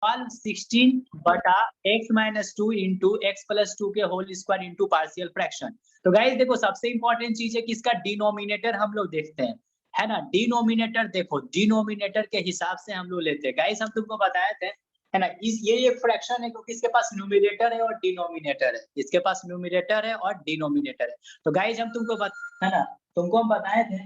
Solve 16 बटा x minus 2 into x plus 2 के whole square into partial fraction. तो guys देखो सबसे इंपॉर्टेंट चीज है कि इसका डिनोमिनेटर हम लोग देखते हैं, है ना। डिनोमिनेटर देखो, डिनोमिनेटर के हिसाब से हम लोग लेते हैं। गाइस हम तुमको बताए थे, है ना, इस ये एक फ्रैक्शन है क्योंकि इसके पास न्यूमरेटर है और डिनोमिनेटर है, इसके पास न्यूमरेटर है और डिनोमिनेटर है। तो गाइस हम तुमको है ना, तुमको हम बताए थे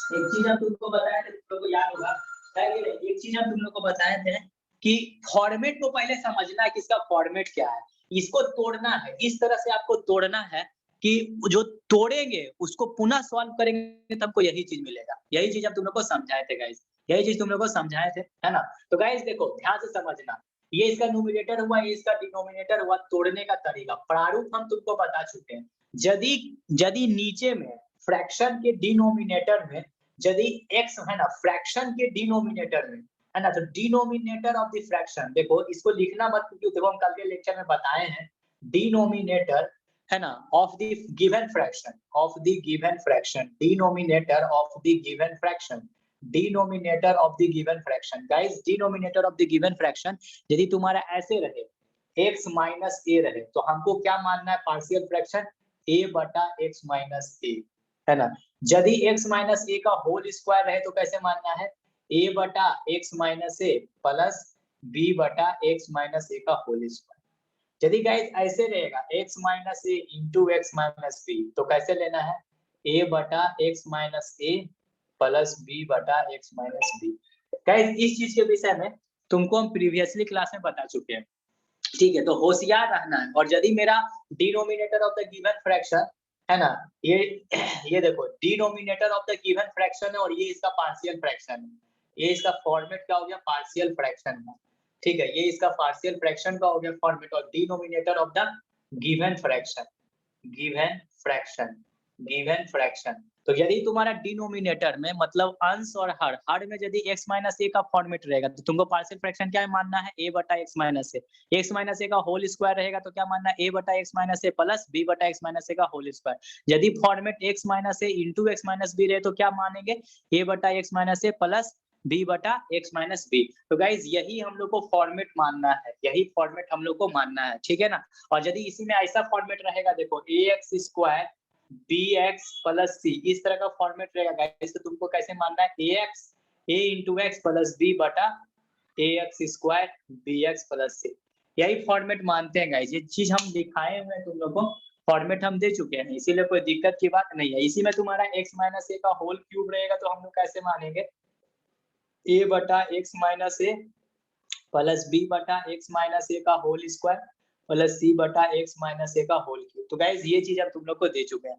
एक चीज, हम तुमको बताए थे, तुम लोग को याद होगा, है कि नहीं? एक चीज हम तुम लोग को बताए थे कि फॉर्मेट को पहले समझना है कि इसका फॉर्मेट क्या है, इसको तोड़ना है, इस तरह से आपको तोड़ना है कि जो तोड़ेंगे उसको पुनः सॉल्व करेंगे तब को यही चीज मिलेगा। यही चीज हम तुम लोग को समझाए थे गाइस, यही चीज तुम लोग को समझाए थे, है ना। तो गाइस देखो ध्यान से समझना, ये इसका न्यूमरेटर हुआ, ये इसका डिनोमिनेटर हुआ, तोड़ने का तरीका प्रारूप हम तुमको बता चुके हैं। यदि यदि नीचे में फ्रैक्शन के डिनोमिनेटर में यदि x है ना, फ्रैक्शन के डिनोमिनेटर में, है ना, तो डिनोमिनेटर ऑफ द फ्रैक्शन, देखो इसको लिखना मत क्योंकि देखो हम कल के लेक्चर में बताए हैं, डिनोमिनेटर, है ना, of the given fraction, of the given fraction, denominator of the given fraction, denominator of the given fraction. Guys denominator of the given fraction यदि तुम्हारा ऐसे रहे x माइनस a रहे तो हमको क्या मानना है, पार्शियल फ्रैक्शन a बटा x माइनस a, है ना। यदि x माइनस a का होल स्क्वायर रहे तो कैसे मानना है, a बटा x minus a plus b बटा x माइनस a का होल स्क्वायर। यदि गाइस ऐसे रहेगा x minus a into x minus b तो कैसे लेना है, a बटा x minus a plus b बटा x माइनस b। गाइस इस चीज के विषय में तुमको हम प्रीवियसली क्लास में बता चुके हैं, ठीक है। तो होशियार रहना है। और यदि मेरा denominator of the given fraction, है ना, ये देखो denominator of the given fraction है और ये इसका पार्शियल फ्रैक्शन है, ये इसका फॉर्मेट क्या हो गया, पार्शियल फ्रैक्शन है, ठीक है। ये इसका पार्शियल फ्रैक्शन का हो गया फॉर्मेट, और denominator of the given fraction, given fraction, given fraction. तो यदि तुम्हारा डिनोमिनेटर में मतलब अंश और हर में यदि x माइनस a का फॉर्मेट रहेगा तो तुमको पार्शियल फ्रैक्शन क्या मानना है, a बटा x minus a, x minus a का होल स्क्वायर रहेगा तो क्या मानना है, a बटा x minus a plus b बटा x माइनस a का होल स्क्वायर। यदि format x minus a into x minus b रहे तो क्या मानेंगे, a बटा x minus a plus b बटा x माइनस b। तो गाइज यही हम लोग को फॉर्मेट मानना है, यही फॉर्मेट हम लोग को मानना है, ठीक है ना। और यदि इसी में ऐसा फॉर्मेट रहेगा, देखो ax square bx plus c, इस तरह का फॉर्मेट रहेगा गाइस, तो तुमको कैसे मानना है, ax a into x plus b बटा ax square bx plus c, यही फॉर्मेट मानते हैं गाइस। ये चीज हम दिखाए हुए हैं तुम लोग को, फॉर्मेट हम दे चुके हैं, इसीलिए कोई दिक्कत की बात नहीं है। इसी में तुम्हारा x माइनस a का होल क्यूब रहेगा तो हम लोग कैसे मानेंगे, a बटा x minus a plus b बटा x माइनस a का होल स्क्वायर प्लस c बटा x माइनस a का होल क्यूब। तो गाइस ये चीज हम तुम लोग को दे चुके हैं,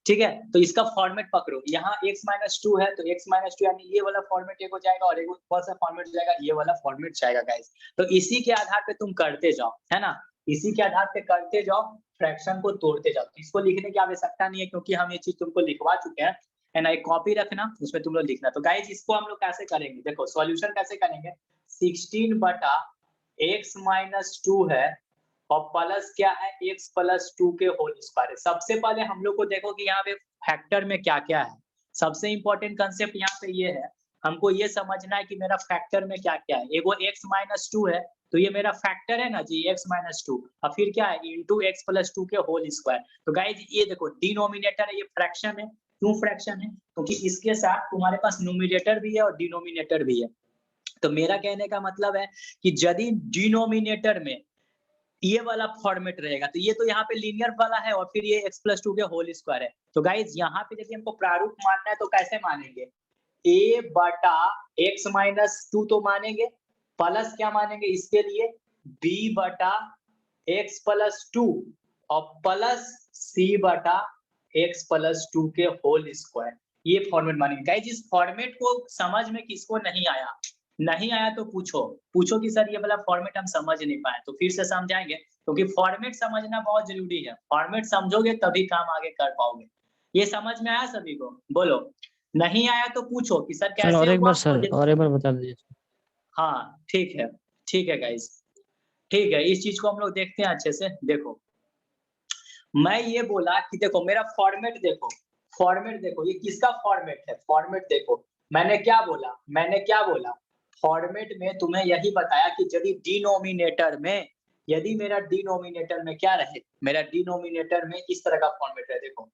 ठीक है। तो इसका फॉर्मेट पकड़ो, यहाँ x माइनस 2 है तो x माइनस 2 यानी ये वाला फॉर्मेट एक हो जाएगा और एक कौन सा फॉर्मेट हो जाएगा, ये वाला फॉर्मेट जाएगा गाइस। तो इसी के आधार पे तुम करते जाओ, है ना, इसी के आधार पे करते जाओ, फ्रैक्शन को तोड़ते जाओ। तो इसको लिखने की आवश्यकता नहीं है क्योंकि हम ये चीज तुमको लिखवा चुके हैं, है ना। एक कॉपी रखना, उसमें तुम लोग लिखना। तो गाइस इसको हम लोग कैसे करेंगे, देखो सॉल्यूशन कैसे करेंगे, 16 बटा x माइनस 2 है और प्लस क्या है, x प्लस 2 के होल स्क्वायर है। सबसे पहले हम लोग को देखो कि यहाँ पे फैक्टर में क्या क्या है, सबसे इंपॉर्टेंट कंसेप्ट यहाँ पे ये है, हमको ये समझना है कि मेरा फैक्टर में क्या क्या है। एगो x माइनस 2 है तो ये मेरा फैक्टर है ना जी, x माइनस 2, और फिर क्या है इंटू एक्स प्लस 2 के होल स्क्वायर। तो गाइज ये देखो डिनोमिनेटर है, ये फ्रैक्शन है। क्यों फ्रैक्शन है, क्योंकि इसके साथ तुम्हारे पास न्यूमरेटर भी है और डिनोमिनेटर भी है। तो मेरा कहने का मतलब है कि यदि डिनोमिनेटर में ये वाला फॉर्मेट रहेगा तो ये तो यहाँ पे लीनियर वाला है और फिर ये x प्लस 2 के होल स्क्वायर है। तो गाइज यहाँ पे यदि हमको प्रारूप मानना है तो कैसे मानेंगे, a बटा x माइनस 2 तो मानेंगे, प्लस क्या मानेंगे इसके लिए, b बटा x प्लस 2 और प्लस c बटा x प्लस 2 के होल स्क्वायर, ये फॉर्मेट मानेंगे। गाइज इस फॉर्मेट को समझ में किसको नहीं आया, नहीं आया तो पूछो कि सर ये वाला फॉर्मेट हम समझ नहीं पाए, तो फिर से समझाएंगे क्योंकि फॉर्मेट समझना बहुत जरूरी है। फॉर्मेट समझोगे तभी काम आगे कर पाओगे। ये समझ में आया सभी को, बोलो। नहीं आया तो पूछो कि सर कैसे और एक हुआ, बार सर, और एक बार बता दीजिए। हाँ ठीक है गाइस, ठीक है। इस चीज को हम लोग देखते हैं अच्छे से। देखो मैं ये बोला कि देखो मेरा फॉर्मेट देखो, फॉर्मेट देखो ये किसका फॉर्मेट है, फॉर्मेट देखो। मैंने क्या बोला, फॉर्मेट में तुम्हें यही बताया कि यदि मेरा डिनोमिनेटर में क्या रहे, मेरा डिनोमिनेटर में इस तरह का फॉर्मेट है, देखो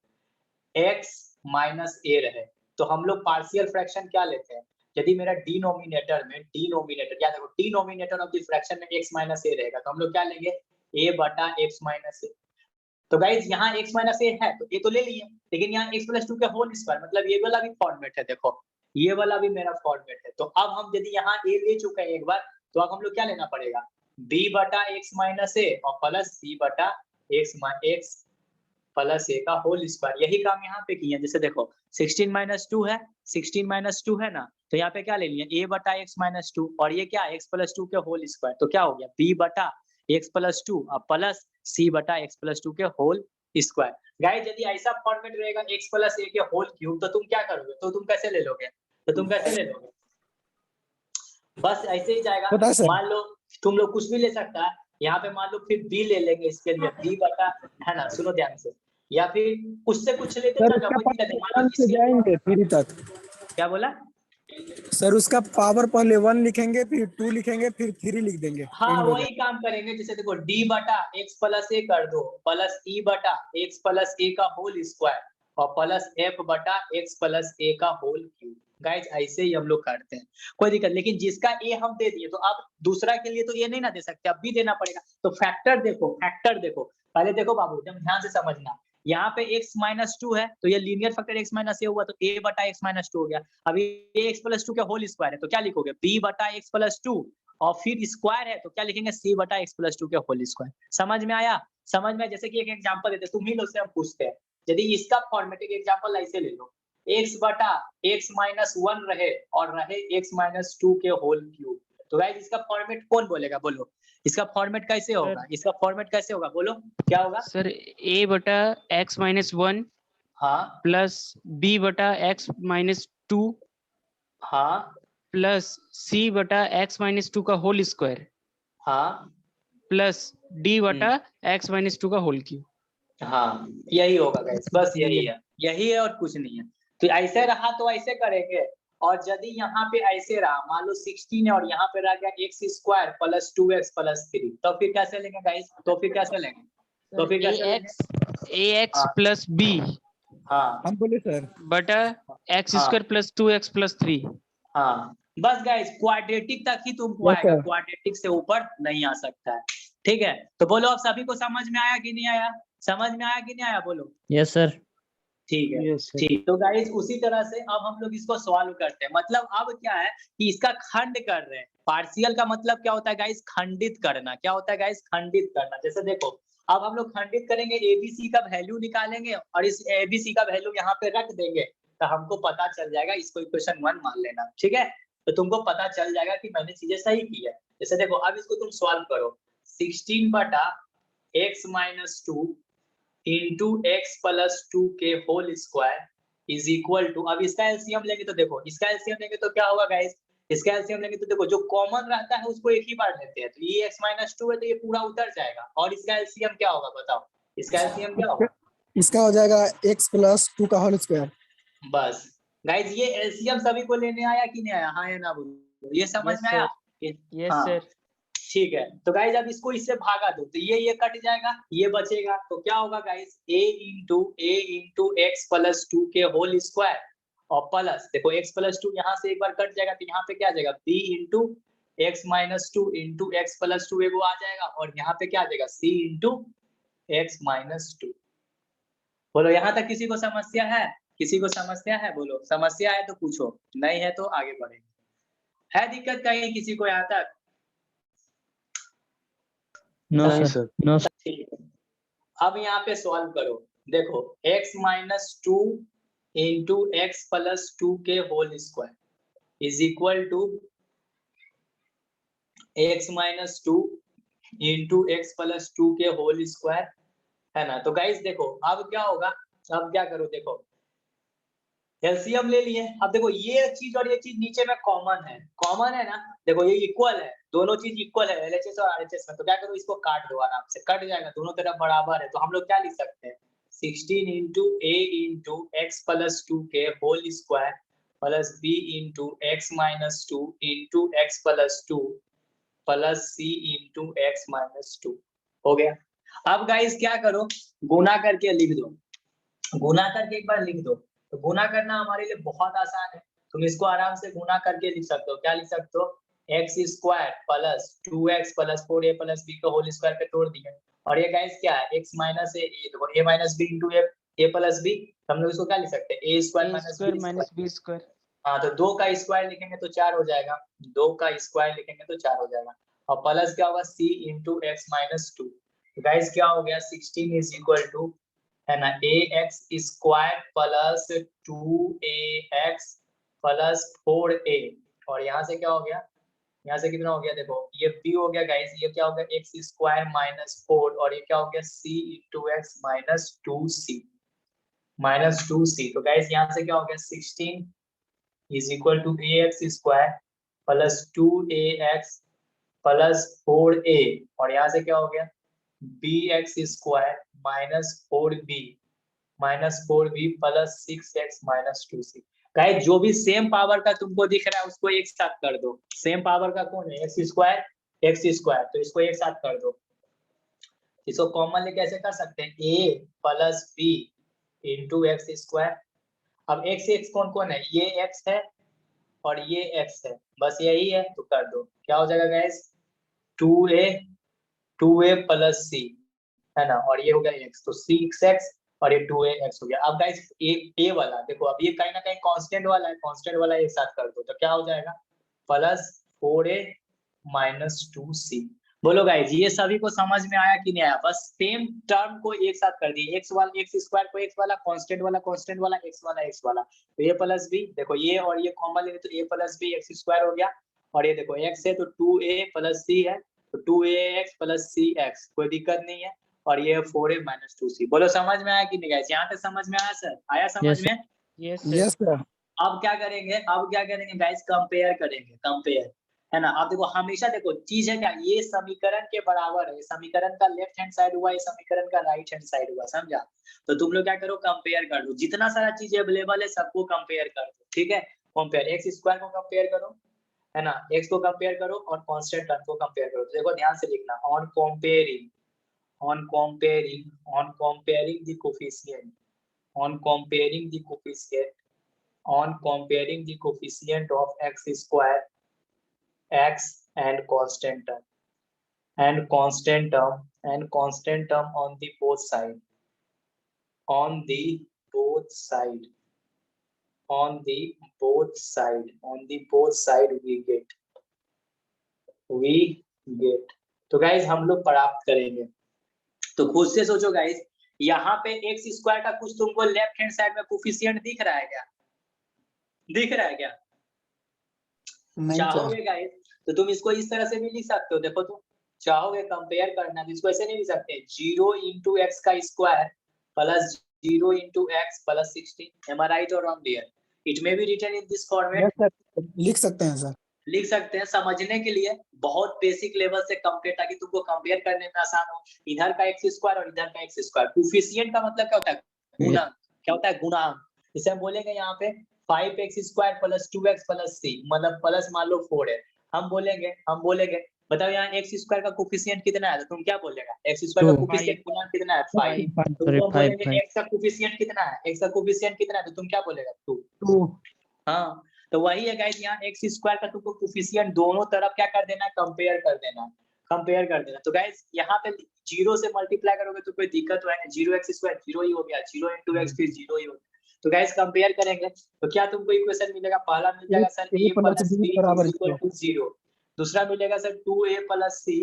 x माइनस a रहे, तो हम लोग पार्शियल फ्रैक्शन क्या लेते हैं, यदि मेरा डिनोमिनेटर या देखो डिनोमिनेटर ऑफ द फ्रैक्शन में x माइनस a रहेगा, तो हम लोग क्या लेंगे a बटा x माइनस a। तो गाइज यहाँ x माइनस a है तो a तो ले लिए, लेकिन यहाँ x प्लस 2 के होल स्क्वायर, मतलब ये वाला भी फॉर्मेट है, देखो ये वाला भी मेरा फॉर्मेट है। तो अब हम यदि यहाँ a ले चुके हैं एक बार, तो अब हम लोग क्या लेना पड़ेगा, b बटा x माइनस a और प्लस c बटा x प्लस a का होल स्क्वायर। यही काम यहाँ पे किया, जैसे देखो 16 माइनस 2 है, 16 माइनस 2 है ना, तो यहाँ पे क्या ले लिया a बटा x माइनस 2 और ये क्या x प्लस 2 के होल स्क्वायर, तो क्या हो गया b बटा x प्लस 2 और प्लस c बटा x प्लस 2 के होल स्क्वायर। गाइस यदि ऐसा फॉर्मेट रहेगा x प्लस a के होल क्यूब, तो तुम क्या करोगे, तो तुम कैसे ले लोगे, बस ऐसे ही जाएगा। मान लो तुम लोग कुछ भी ले सकता है, यहाँ पे मान लो फिर b ले लेंगे, इसके लिए b बटा, है ना, सुनो ध्यान से, या फिर उससे कुछ लेते सर चल उसका जाओ, मान लो से जाएंगे 3 तक। क्या बोला सर उसका पावर पहले 1 लिखेंगे, फिर 2 लिखेंगे, फिर 3 लिख देंगे। हाँ वही काम करेंगे, जैसे देखो d बटा x प्लस a कर दो प्लस e बटा x प्लस a का होल स्क्वायर और प्लस f बटा x प्लस a का होल क्यूब। गाइस ऐसे ही हम लोग करते हैं, कोई दिक्कत, लेकिन जिसका a हम दे दिए तो अब दूसरा के लिए तो ये नहीं ना दे सकते, अब भी देना पड़ेगा। तो फैक्टर देखो पहले देखो बाबू, जब ध्यान से समझना, यहाँ पे x माइनस 2 है तो ये linear factor x minus a हुआ, तो a बटा x माइनस 2 हो गया। अब ये x प्लस 2 के होल स्क्वायर है, तो क्या लिखोगे b बटा x प्लस 2 और फिर स्क्वायर है तो क्या लिखेंगे c बटा x प्लस 2 के होल स्क्वायर। समझ में आया, समझ में। जैसे कि एक एग्जांपल देते, तुम ही लोग से हम पूछते हैं, यदि इसका फॉर्मेटिक एग्जांपल ऐसे ले लो, x बटा x माइनस 1 रहे और रहे x माइनस 2 के होल क्यूब, तो गाइस इसका फॉर्मेट कौन बोलेगा, बोलो इसका फॉर्मेट कैसे होगा, बोलो क्या होगा सर a बटा x माइनस 1 हाँ प्लस b बटा x माइनस 2 हाँ प्लस c बटा x माइनस 2 का होल स्क्वायर हाँ प्लस d बटा x माइनस 2 का होल क्यूब। हाँ यही होगा गाइस, बस यही है और कुछ नहीं है। तो ऐसे रहा तो ऐसे करेंगे, और यदि यहाँ पे ऐसे रहा, मान लो 16 है और यहाँ पे रह गया x square plus 2x plus 3, तो फिर कैसे लेंगे गाइस, ax प्लस b हाँ हम बोले सर बटा x square plus 2x plus 3। हाँ बस गाइस क्वाड्रेटिक तक ही तुमको आएगा, क्वाड्रेटिक से ऊपर नहीं आ सकता है, ठीक है। तो बोलो अब सभी को समझ में आया कि नहीं आया, बोलो यस सर। ठीक है ठीक। तो गाइस उसी तरह से अब हम लोग इसको सॉल्व करते हैं, मतलब अब क्या है कि इसका खंड कर रहे हैं। पार्शियल का मतलब क्या होता है गाइस, खंडित करना। क्या होता है गाइस, खंडित करना। जैसे देखो अब हम लोग खंडित करेंगे, एबीसी का वैल्यू निकालेंगे और इस एबीसी का वैल्यू यहाँ पे रख देंगे, तो हमको पता चल जाएगा, इसको इक्वेशन 1 मान लेना, ठीक है। तो तुमको पता चल जाएगा कि मैंने चीजें सही की है। जैसे देखो अब इसको तुम सॉल्व करो, 16 बटा x minus 2 into x plus 2 के whole square is equal to, अब इसका एलसीएम लेंगे तो देखो, इसका एलसीएम लेंगे तो क्या होगा गाइस, इसका एलसीएम लेंगे तो देखो जो कॉमन रहता है उसको एक ही बार लेते हैं, तो ये x माइनस 2 है तो ये पूरा उतर जाएगा, और इसका एलसीएम क्या होगा बताओ, इसका एलसीएम क्या होगा, इसका हो जाएगा x प्लस 2 का होल स्क्वायर। बस गाइस ये एलसीएम सभी को लेने आया कि नहीं आया, हाँ या ना बोलो, ये समझ में आया। Yes sir. ठीक है, तो गाइस अब इसको इससे भागा दो तो ये कट जाएगा, ये बचेगा, तो क्या होगा guys, a into x plus 2 के होल स्क्वायर और प्लस देखो x प्लस 2 यहाँ से एक बार कट जाएगा, तो यहाँ पे क्या आ जाएगा b into x minus 2 into x plus 2 एगो आ जाएगा, और यहाँ पे क्या आ जाएगा c इंटू एक्स माइनस 2। बोलो यहाँ तक किसी को समस्या है, बोलो समस्या है तो पूछो, नहीं है तो आगे बढ़ेंगे। है दिक्कत कहीं किसी को यहाँ तक? No sir, no sir. ठीक है, अब यहाँ पे सॉल्व करो, देखो x minus 2 into x plus 2 के whole square is equal to x minus 2 into x plus 2 के होल स्क्वायर, है ना। तो गाइस देखो अब क्या होगा, अब क्या करो, देखो एलसीएम ले लिए, अब देखो ये चीज और ये चीज नीचे में कॉमन है ना, देखो ये इक्वल है, दोनों चीज इक्वल है एलएचएस और आरएचएस में, तो क्या करो इसको काट दो, आराम से कट जाएगा, दोनों तरफ बराबर है, तो हम लोग क्या लिख सकते हैं 16 into a into x plus 2 के whole square plus b into x minus 2 into x plus 2 plus c into x minus 2 हो गया। अब गाइस क्या करो, गुना करके लिख दो, गुना करके एक बार लिख दो। तो गुना करना हमारे लिए बहुत आसान है, तुम इसको आराम से गुना करके लिख सकते हो। क्या लिख सकते हो, X square plus 2x plus 4a plus b को होल स्क्वायर पे तोड़ दिया। और ये गाइस क्या है, x माइनस a, देखो a minus b into a plus b, हम लोग इसको क्या लिख सकते हैं, a square A minus square b minus square. B square. हाँ तो 2 का स्क्वायर लिखेंगे तो 4 हो जाएगा, 2 का स्क्वायर लिखेंगे तो 4 हो जाएगा। और प्लस क्या होगा, c into x minus 2। Guys क्या हो गया, 16 इज इक्वल टू, है ना, ax square plus 2ax plus 4a। और यहाँ से क्या हो गया, यहाँ से कितना हो गया, देखो ये b हो गया गाइस, ये क्या हो गया, एक्स स्क्वायर माइनस 4, और ये क्या हो गया, c into x minus 2c minus 2c। तो गाइस यहाँ से क्या हो गया, 16 is equal to ax square plus 2ax plus 4a, और यहाँ से क्या हो गया, bx square minus 4b minus 4b plus 6x minus 2c। Guys जो भी सेम पावर का तुमको दिख रहा है उसको एक साथ कर दो। सेम पावर का कौन है, एक्स स्क्वायर, तो इसको एक साथ कर दो। इसको कॉमन लेके कैसे कर सकते हैं, a plus b into x square. अब x x कौन कौन है, ये x है और ये x है, बस यही है, तो कर दो। क्या हो जाएगा गाइस, 2a प्लस c, है ना, और ये हो गया x, तो 6x और ये 2ax हो गया। अब गाइस a वाला देखो, अब ये कहीं ना कहीं कांस्टेंट वाला है, कांस्टेंट वाला एक साथ कर दो, तो क्या हो जाएगा, प्लस 4a माइनस 2c। बोलो गाइस ये सभी को समझ में आया कि नहीं आया, बस सेम टर्म को एक साथ कर दिए, एक्स वाला एक्स स्क्वायर को एक्स वाला, कांस्टेंट वाला कांस्टेंट वाला, एक्स वाला एक्स वाला। तो ये प्लस बी, देखो ये और ये कॉमन लेंगे तो a plus B x square हो गया, और ये देखो x है तो 2a प्लस c है, तो 2ax प्लस cx, कोई दिक्कत नहीं है, और ये 4a माइनस 2c। बोलो समझ में आया कि नहीं गाइस, यहाँ तक समझ में आया सर, आया समझ Yes, में। Yes yes sir. सर। अब क्या करेंगे, अब क्या करेंगे गाइस, कंपेयर करेंगे, कंपेयर, है ना। अब देखो हमेशा देखो चीज है क्या, ये समीकरण के बराबर है, समीकरण का लेफ्ट हैंड साइड हुआ, ये समीकरण का राइट हैंड साइड हुआ, समझा। तो तुम लोग क्या करो, कंपेयर कर दो, जितना सारा चीज अवेलेबल है सबको कंपेयर कर दो, ठीक है। कंपेयर, एक्स स्क्वायर को कंपेयर करो, है ना, एक्स को कंपेयर करो और कांस्टेंट टर्म को कंपेयर करो। तो देखो ध्यान से लिखना, on comparing, on comparing, on comparing the coefficient, on comparing the coefficient, on comparing the coefficient of x square, x and constant term, and constant term, and constant term on the both side, on the both side, on the both side, on the both side we get। तो guys हम लोग प्राप्त करेंगे। तो खुद से सोचो guys, यहाँ पे एक्स स्क्वायर का कुछ तुमको लेफ्ट हैंड साइड में कोफिशिएंट दिख रहा है क्या, दिख रहा है क्या, नहीं सर। चाहोगे गाइस तो तुम इसको इस तरह से भी लिख सकते हो, देखो तुम चाहोगे कंपेयर करना तो इसको ऐसे नहीं लिख सकते, 0 इंटू एक्स का square plus 0 into x plus 16। Am I right और wrong dear, it may be written in this format. Yes sir, लिख सकते हैं सर। लिख सकते हैं, समझने के लिए बहुत बेसिक लेवल से कंपेयर, ताकि तुमको कंपेयर करने में आसान हो, इधर का एक्स स्क्वायर और इधर का एक्स स्क्वायर। कोफिशिएंट का मतलब क्या होता है, गुणा, क्या होता है, गुणांक। इसे हम बोलेंगे यहाँ पे 5x square plus 2x plus c, मतलब प्लस मान लो 4 है, हम बोलेंगे बताओ यहाँ x स्क्वायर का कोफिशिएंट कितना है, तो तुम क्या बोलेगा, x स्क्वायर का कोफिशिएंट गुणा कितना है 5, तो तुम बोलेंगे x का कोफिशिएंट कितना है, x का कोफिशिएंट कितना है, तो तुम क्या बोलेगा 2। हाँ तो वही है गाइस, यहाँ एक्स स्क्वायर का तुमको कोफिशिएंट दोनों तरफ क्या कर देना है, कंपेयर कर देना, कंपेयर कर देना। तो गाइस यहाँ पे 0 से मल्टीप्लाई करोगे तो कोई दिक्कत तो है नहीं, 0x स्क्वायर 0 ही हो गया, 0 इंटू एक्स फिर 0 ही हो गया। तो गाइस कंपेयर करेंगे तो क्या तुमको इक्वेशन मिलेगा, पहला मिल जाएगा sir a plus b is equal to 0, दूसरा मिलेगा sir 2a plus c,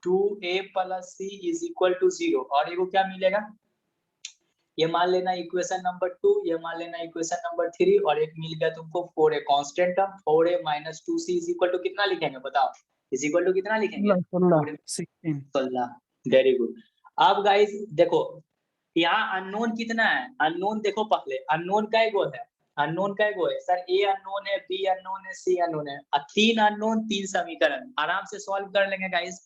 2a plus c is equal to 0, और एगो क्या मिलेगा, ये मान लेना इक्वेशन नंबर 2, ये मान लेना इक्वेशन नंबर 3, और एक मिल गया तुमको 4a constant term, 4a minus 2c is equal to कितना लिखेंगे बताओ, इज इक्वल टू कितना लिखेंगे 16। Very good. अब गाइस देखो यहाँ अननोन कितना है, अननोन देखो पहले, अननोन का एगो है, अननोन का एगो है सर, a अननोन है, b अननोन है, c अननोन है, 3 अननोन 3 समीकरण आराम से सॉल्व कर लेंगे गाइस।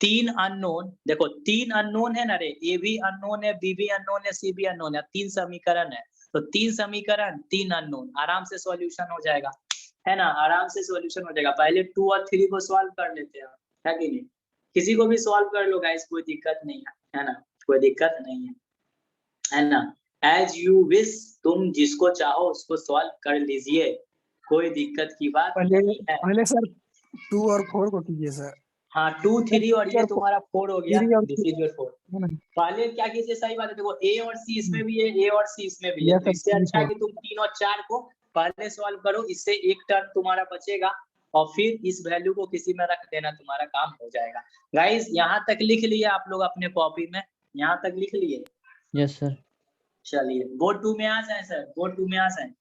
3 अननोन, देखो 3 अननोन है ना रे, a भी अननोन है, b भी अननोन है, c भी अननोन है, 3 समीकरण है, तो 3 समीकरण 3 अननोन, आराम से सॉल्यूशन हो जाएगा, है ना, आराम से सॉल्यूशन हो जाएगा। पहले 2 और 3 को सॉल्व कर लेते हैं, है कि नहीं? किसी को भी सॉल्व कर लो गाइस, कोई दिक्कत नहीं है ना, कोई दिक्कत नहीं है ना। एज यू विश, तुम जिसको चाहो उसको सॉल्व कर लीजिए, कोई दिक्कत की बात पहले नहीं है। पहले सर 2 और 4 को कीजिए सर। हाँ 2 3 और ये तुम्हारा 4 हो गया, 3 और दिस इज योर 4। है ना? पहले क्या कीजिए, सही बात है, देखो ए और सी इसमें भी है, ए और सी इसमें भी है, यस तो सर इससे 3 अच्छा है 4 कि तुम 3 और 4 को पहले सॉल्व करो, इससे एक टर्म तुम्हारा बचेगा और फिर इस वैल्यू को किसी में रख देना, तुम्हारा काम हो जाएगा। गाइस यहाँ तक लिख लिए आप लोग अपने कॉपी में, यहाँ तक लिख लिए? Yes sir. चलिए बोर्ड 2 में आ जाए सर, बोर्ड 2 में आ जाए।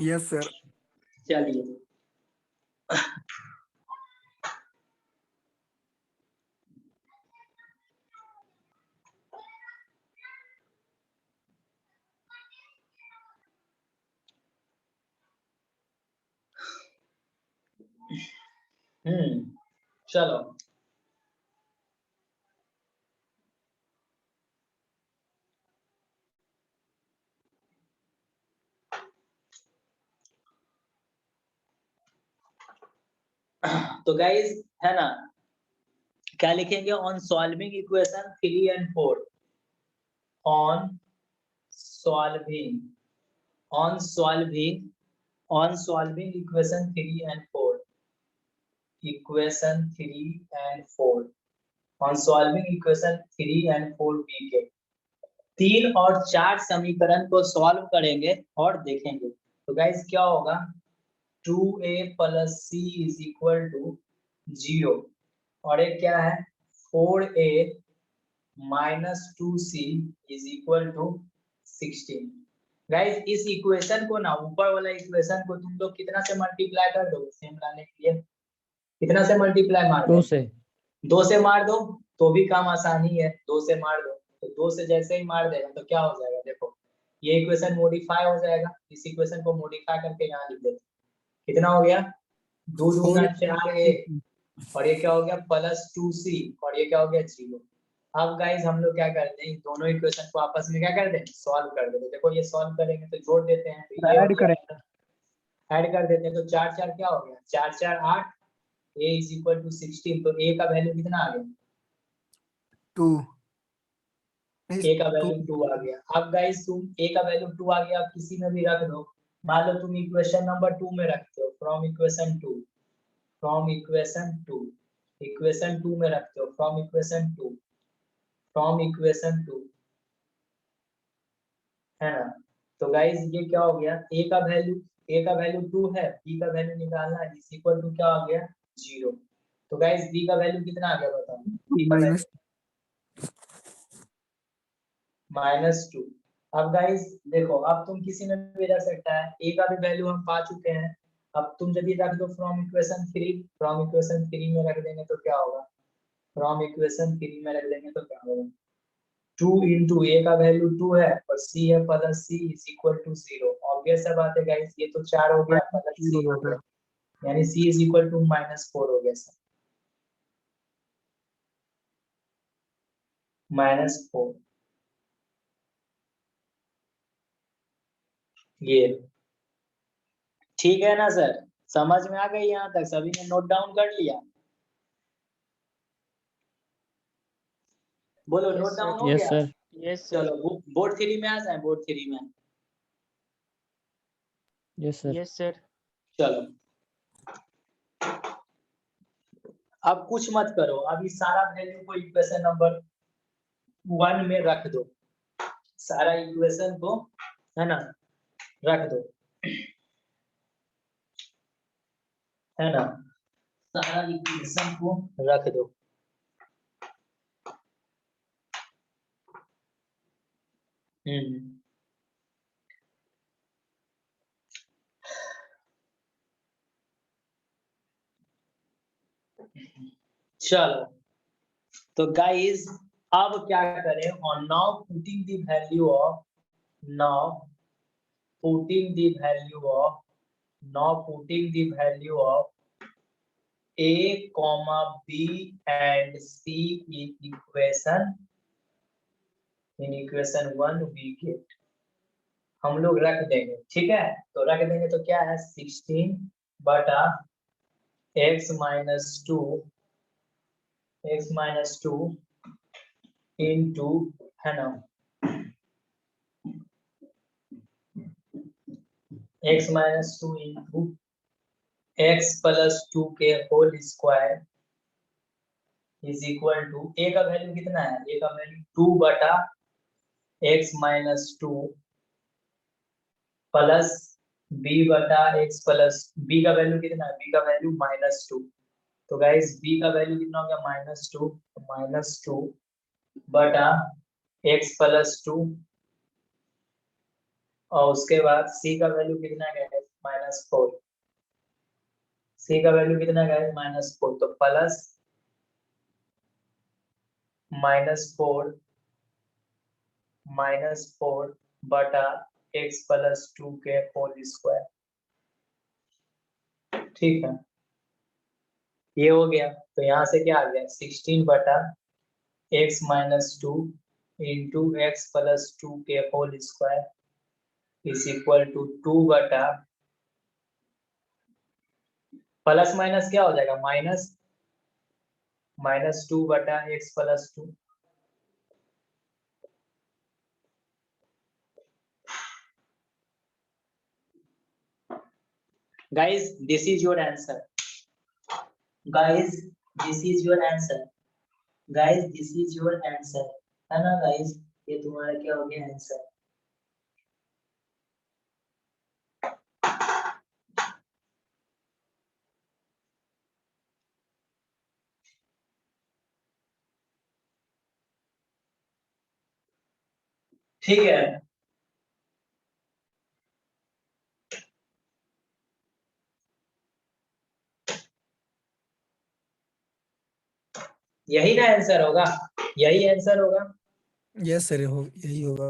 Yes sir. चलिए चलो तो गाइस है ना, क्या लिखेंगे? On solving equation 3 and 4, on solving, on solving, on solving equation 3 and 4, equation 3 and 4, on solving equation 3 and 4 we के 3 और 4 समीकरण को सॉल्व करेंगे और देखेंगे। तो गाइस क्या होगा? 2a plus C is equal to 0 और एक क्या है? 4a minus 2c is equal to 16। Guys इस इक्वेशन को ना, ऊपर वाला इक्वेशन को तुम लोग कितना से मल्टीप्लाई कर दो सेम लाने के लिए? कितना से मल्टीप्लाई मार दो? 2 से। 2 से मार दो तो भी काम आसानी है, 2 से मार दो तो 2 से जैसे ही मार देगा तो क्या हो जाएगा? देखो ये इक्वेशन मॉडिफाई हो जाएगा, इस इक्वेशन को मॉडिफाई करके यहाँ लिख देते। कितना हो गया? 2 दूना 4a और ये क्या हो गया? प्लस 2c और ये क्या हो गया? 0। अब गाइस हम लोग क्या करते हैं, दोनों इक्वेशन को आपस में क्या कर दें? सॉल्व कर देते। देखो ये सॉल्व करेंगे तो जोड़ देते हैं, तो ये हो ऐड गया, करें। ऐड कर देते हैं, तो 4 4 क्या हो गया? 4 4 8, a इज इक्वल टू 16, तो a का वैल्यू कितना आ गया? 2 a का वैल्यू 2 आ गया। अब गाइस तुम a का वैल्यू 2 आ गया, अब किसी में भी रख दो। मान लो तुम इक्वेशन नंबर 2 में रखते हो, from equation 2, from equation 2, equation 2 में रखते हो, फ्रॉम इक्वेशन 2, फ्रॉम इक्वेशन 2, है ना। तो गाइस ये क्या हो गया? a का वैल्यू 2 है, b का वैल्यू निकालना है, इज इक्वल टू क्या आ गया? 0। तो गाइस b का वैल्यू कितना आ गया बताओ? b का वैल्यू -2। अब गाइस देखो, अब तुम किसी में भी रख सकता है, a का भी वैल्यू हम पा चुके हैं। अब तुम यदि रख दो फ्रॉम इक्वेशन 3, फ्रॉम इक्वेशन 3 में रख देंगे तो क्या होगा? फ्रॉम इक्वेशन 3 में रख देंगे तो क्या होगा? 2 इंटू ए का वैल्यू 2 है और सी है plus C is equal to 0। Obvious सा बात है गाइस, ये तो 4 हो गया प्लस सी हो गया, यानी सी इज इक्वल टू -4 हो गया सर, -4। ये ठीक है ना सर? समझ में आ गई यहाँ तक? सभी ने नोट डाउन कर लिया? बोलो नोट डाउन हो यस गया? सर। Yes sir. चलो बोर्ड 3 में आ जाए, बोर्ड 3 में। Yes sir. Yes sir. चलो अब कुछ मत करो, अभी सारा वैल्यू को इक्वेशन नंबर 1 में रख दो, सारा इक्वेशन को, है ना, रख दो, है ना, सारा इक्वेशन को रख दो। चलो तो गाइस अब क्या करें? और now putting the value of, now putting the value of, now putting the value of a comma b and c in equation 1 we get, हम लोग रख देंगे, ठीक है। तो रख देंगे तो क्या है 16 बटा x माइनस टू इंटू, है ना, x minus two into x plus two के whole square is equal to, a का वैल्यू कितना है, a का वैल्यू 2 बटा x minus two plus b बटा x प्लस b का वैल्यू कितना है, b का वैल्यू माइनस टू। तो गाइस b का वैल्यू कितना हो गया माइनस टू बटा x प्लस टू, और उसके बाद c का वैल्यू कितना है माइनस फोर, c का वैल्यू कितना है माइनस फोर। तो प्लस माइनस फोर बटा x प्लस टू के होल स्क्वायर, ठीक है। ये हो गया, तो यहाँ से क्या आ गया 16 बटा x minus two into x plus two के whole square is equal to 2 बटा, प्लस माइनस क्या हो जाएगा माइनस टू बटा x plus two. Guys this is your answer, guys this is your answer, guys this is your answer, है ना guys, ये तुम्हारा क्या हो गया आंसर। ठीक है, यही ना आंसर होगा, यही आंसर होगा। यस सर, हो यही होगा।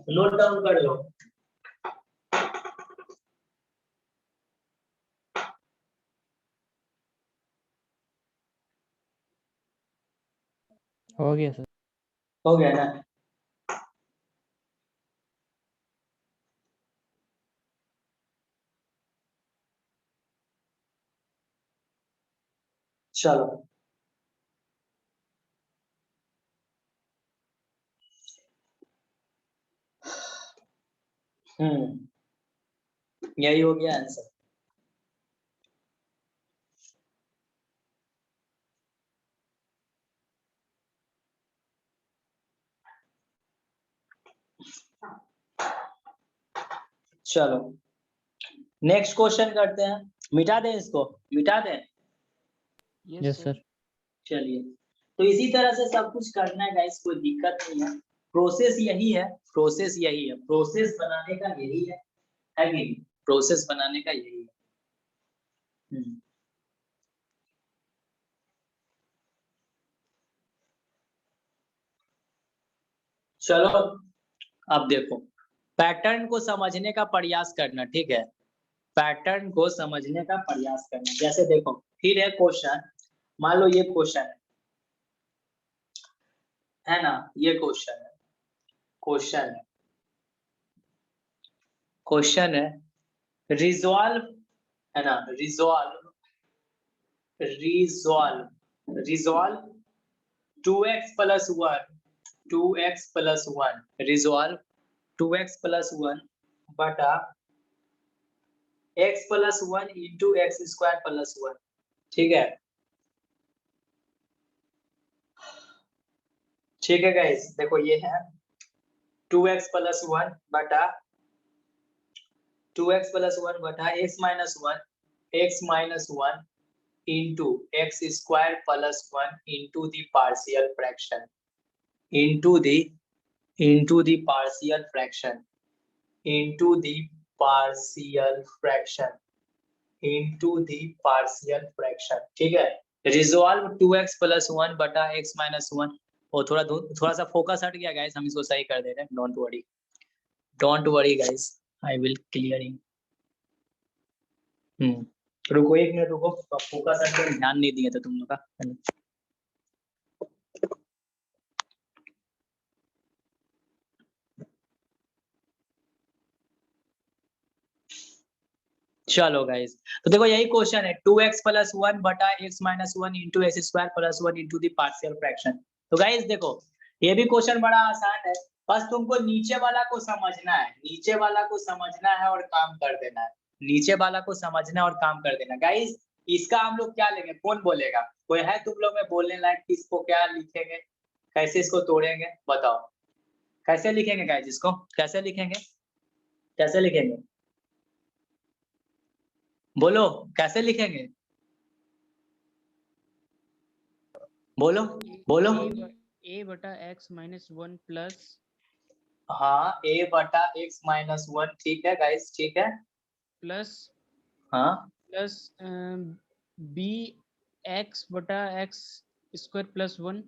नोट डाउन कर लो। हो गया सर। हो गया ना। चलो यही हो गया आंसर। चलो नेक्स्ट क्वेश्चन करते हैं, मिटा दें इसको, मिटा दें। Yes sir. चलिए, तो इसी तरह से सब कुछ करना है गाइस, कोई दिक्कत नहीं है। प्रोसेस यही है, प्रोसेस यही है, प्रोसेस बनाने का यही है कि नहीं? प्रोसेस बनाने का यही है। चलो अब देखो, पैटर्न को समझने का प्रयास करना, ठीक है। पैटर्न को समझने का प्रयास करना, जैसे देखो फिर है क्वेश्चन, मान लो ये क्वेश्चन है ना, ये क्वेश्चन है, क्वेश्चन है, क्वेश्चन है रिजॉल्व, है ना, resolve 2x plus 1, 2x plus 1, resolve 2x plus 1 बटा x plus 1 into x square plus 1, ठीक है। ठीक है गाइस, देखो ये है 2x प्लस 1 बटा 2x प्लस 1 बटा x minus 1 into x square plus 1 into the partial fraction, into the partial fraction, into the partial fraction, into the partial fraction, ठीक है। रिजॉल्व 2x प्लस 1 बटा x माइनस 1, और थोड़ा सा focus हट गया गाइस, हम इसको सही कर दे रहे हैं, don't worry guys, I will clearing. रुको एक मिनट रुको, फोकस हट गया, ध्यान नहीं दिया था तुम लोग का। चलो गाइस, तो देखो यही क्वेश्चन है 2x प्लस 1 बटा x minus 1 into x square plus 1 into the partial fraction. तो गाइस देखो ये भी क्वेश्चन बड़ा आसान है, बस तुमको नीचे वाला को समझना है, नीचे वाला को समझना है और काम कर देना है, नीचे वाला को समझना है और काम कर देना। गाइस इसका हम लोग क्या लेंगे, कौन बोलेगा, कोई है तुम लोग में बोलने लायक कि इसको क्या लिखेंगे, कैसे इसको तोड़ेंगे, बताओ कैसे लिखेंगे गाइस, इसको कैसे लिखेंगे, कैसे लिखेंगे, बोलो कैसे लिखेंगे, बोलो बोलो। ए बटा एक्स माइनस 1 प्लस हाँ a बटा x माइनस 1, ठीक है गाइस, ठीक है। प्लस हाँ प्लस बी एक्स बटा एक्स स्क्वायर प्लस 1।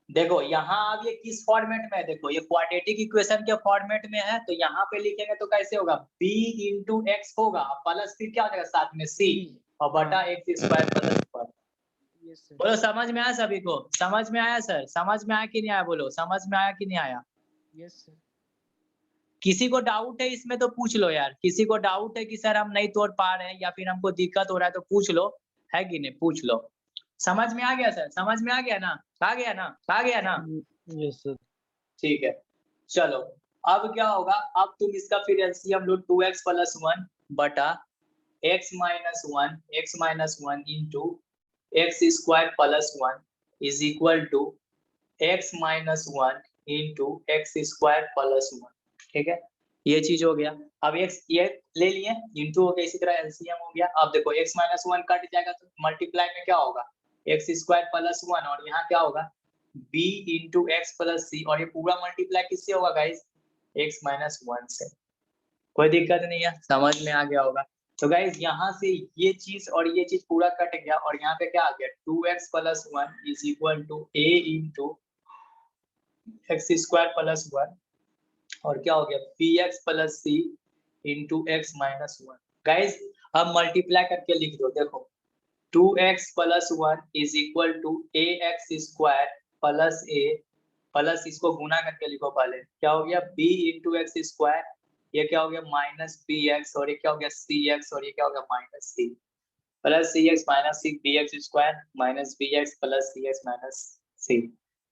देखो यहाँ अब ये किस फॉर्मेट में है, देखो ये क्वाड्रेटिक इक्वेशन के फॉर्मेट में है, तो यहाँ पे लिखेंगे तो कैसे होगा, b इंटू एक्स होगा प्लस फिर क्या हो जाएगा साथ में c और बटा x square plus 1। Yes sir. बोलो समझ में आया सभी को, समझ में आया सर, समझ में आया कि नहीं आया, बोलो समझ में आया कि नहीं आया। Yes sir. किसी को डाउट है इसमें तो पूछ लो यार, किसी को डाउट है कि सर हम नहीं तोड़ पा रहे हैं या फिर हमको दिक्कत हो रहा है तो पूछ लो, है कि नहीं, पूछ लो। समझ में आ गया सर, समझ में आ गया ना, आ गया ना, आ गया ना। Yes sir. ठीक है चलो, अब क्या होगा, अब तुम इसका फिर एलसीएम लो 2x प्लस 1 बटा x minus 1 into x square plus 1 is equal to x minus 1 into x square plus 1। ठीक है ये चीज हो गया, अब x ये ले लिए इंटू हो गया, इसी तरह एलसीएम हो गया। अब देखो x माइनस 1 कट जाएगा तो मल्टीप्लाई में क्या होगा, एक्स स्क्वायर प्लस 1 और यहाँ क्या होगा b into x plus c, और ये पूरा मल्टीप्लाई किससे होगा गाइस, x माइनस 1 से। कोई दिक्कत नहीं है, समझ में आ गया होगा। तो गाइस यहाँ से ये चीज और ये चीज पूरा कट गया और यहाँ पे क्या आ गया 2x plus 1 is equal to a into x square plus 1 और क्या हो गया px plus c into x minus 1। Guys अब मल्टीप्लाई करके लिख दो, देखो 2x plus 1 is equal to ax square plus a plus इसको गुना करके लिखो, पहले क्या हो गया b इंटू एक्स स्क्वायर, ये क्या हो गया माइनस बी एक्स और ये क्या हो गया सी एक्स और ये क्या हो गया minus c, plus c x minus c b x square minus b x plus c x minus c.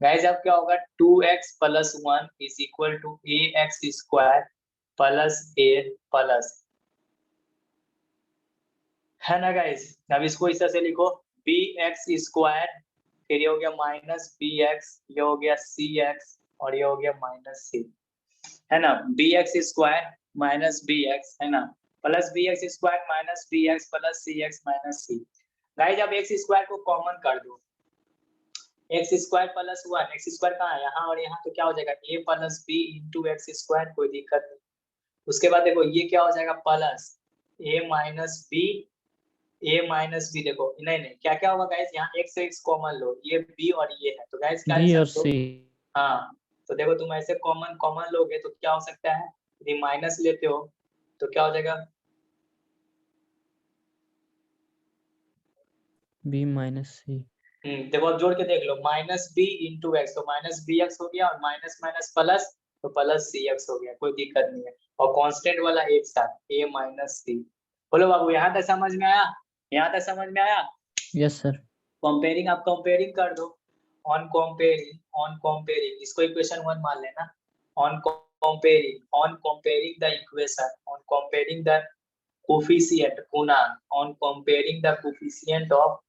Guys अब क्या होगा 2x plus 1 is equal to a x square plus a plus, है ना गाइस। अब इसको इस तरह से लिखो बी एक्स स्क्वायर, फिर ये हो गया माइनस बी एक्स, ये हो गया सी एक्स और ये हो गया माइनस सी, है ना, b x square minus b x, है ना, plus B x square minus b x plus c x minus c. Guys अब एक्स स्क्वायर को कॉमन कर दो, x square plus 1, x square कहाँ है यहाँ और यहाँ, तो क्या हो जाएगा a plus b into x square, कोई दिक्कत नहीं। उसके बाद देखो ये क्या हो जाएगा प्लस a माइनस बी, देखो नहीं नहीं क्या क्या होगा गाइस, यहाँ x से x कॉमन लो, ये b और ये है, तो गाइस क्या बी और समझो, सी। हाँ तो देखो तुम ऐसे कॉमन कॉमन लोगे तो क्या हो सकता है, यदि माइनस लेते हो तो क्या हो जाएगा बी माइनस सी। देखो अब जोड़ के देख लो माइनस बी इंटू एक्स, तो माइनस बी एक्स हो गया और माइनस माइनस प्लस, तो प्लस सी एक्स हो गया, कोई दिक्कत नहीं है। और कांस्टेंट वाला एक साथ ए माइनस सी। बोलो बाबू यहाँ तक समझ में आया, यहाँ तक समझ में आया। Yes sir. कंपेयरिंग आप कंपेयरिंग कर दो, ऑन कंपेयरिंग इसको इक्वेशन 1 मान लेना, on comparing the equation, on comparing the coefficient गुणांक, on comparing the coefficient of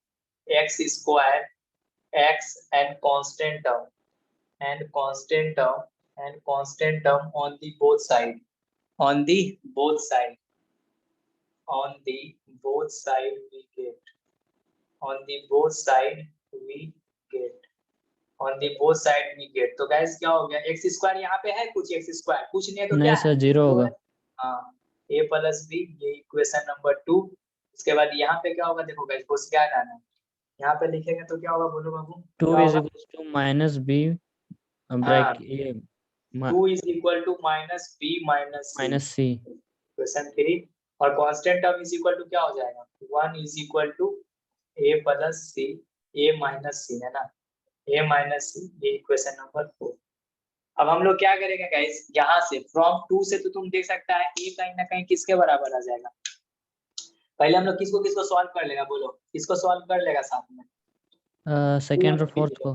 x square x and constant term on the both side we get। तो guys क्या हो गया x स्क्वायर यहाँ पे है कुछ, x स्क्वायर कुछ नहीं है तो क्या नहीं है सर, जीरो होगा। हाँ a प्लस बी, ये इक्वेशन नंबर 2। उसके बाद यहाँ पे क्या होगा देखो गाइस, कुछ क्या रहना है यहाँ पे लिखेंगे तो क्या होगा बोलो बाबू, 2 is equal to minus b bracket ये 2 is equal to minus b minus c equation 3 और constant term is equal to क्या हो जाएगा 1 is equal to a plus c a minus c, है ना, a माइनस सी, ये इक्वेशन नंबर 4। अब हम लोग क्या करेंगे गाइस, यहाँ से फ्रॉम 2 से तो तुम देख सकता है a कहीं ना कहीं किसके बराबर आ जाएगा, पहले हम लोग किसको किसको सॉल्व कर लेगा, बोलो किसको सॉल्व कर लेगा साथ में? सेकेंड और फोर्थ को।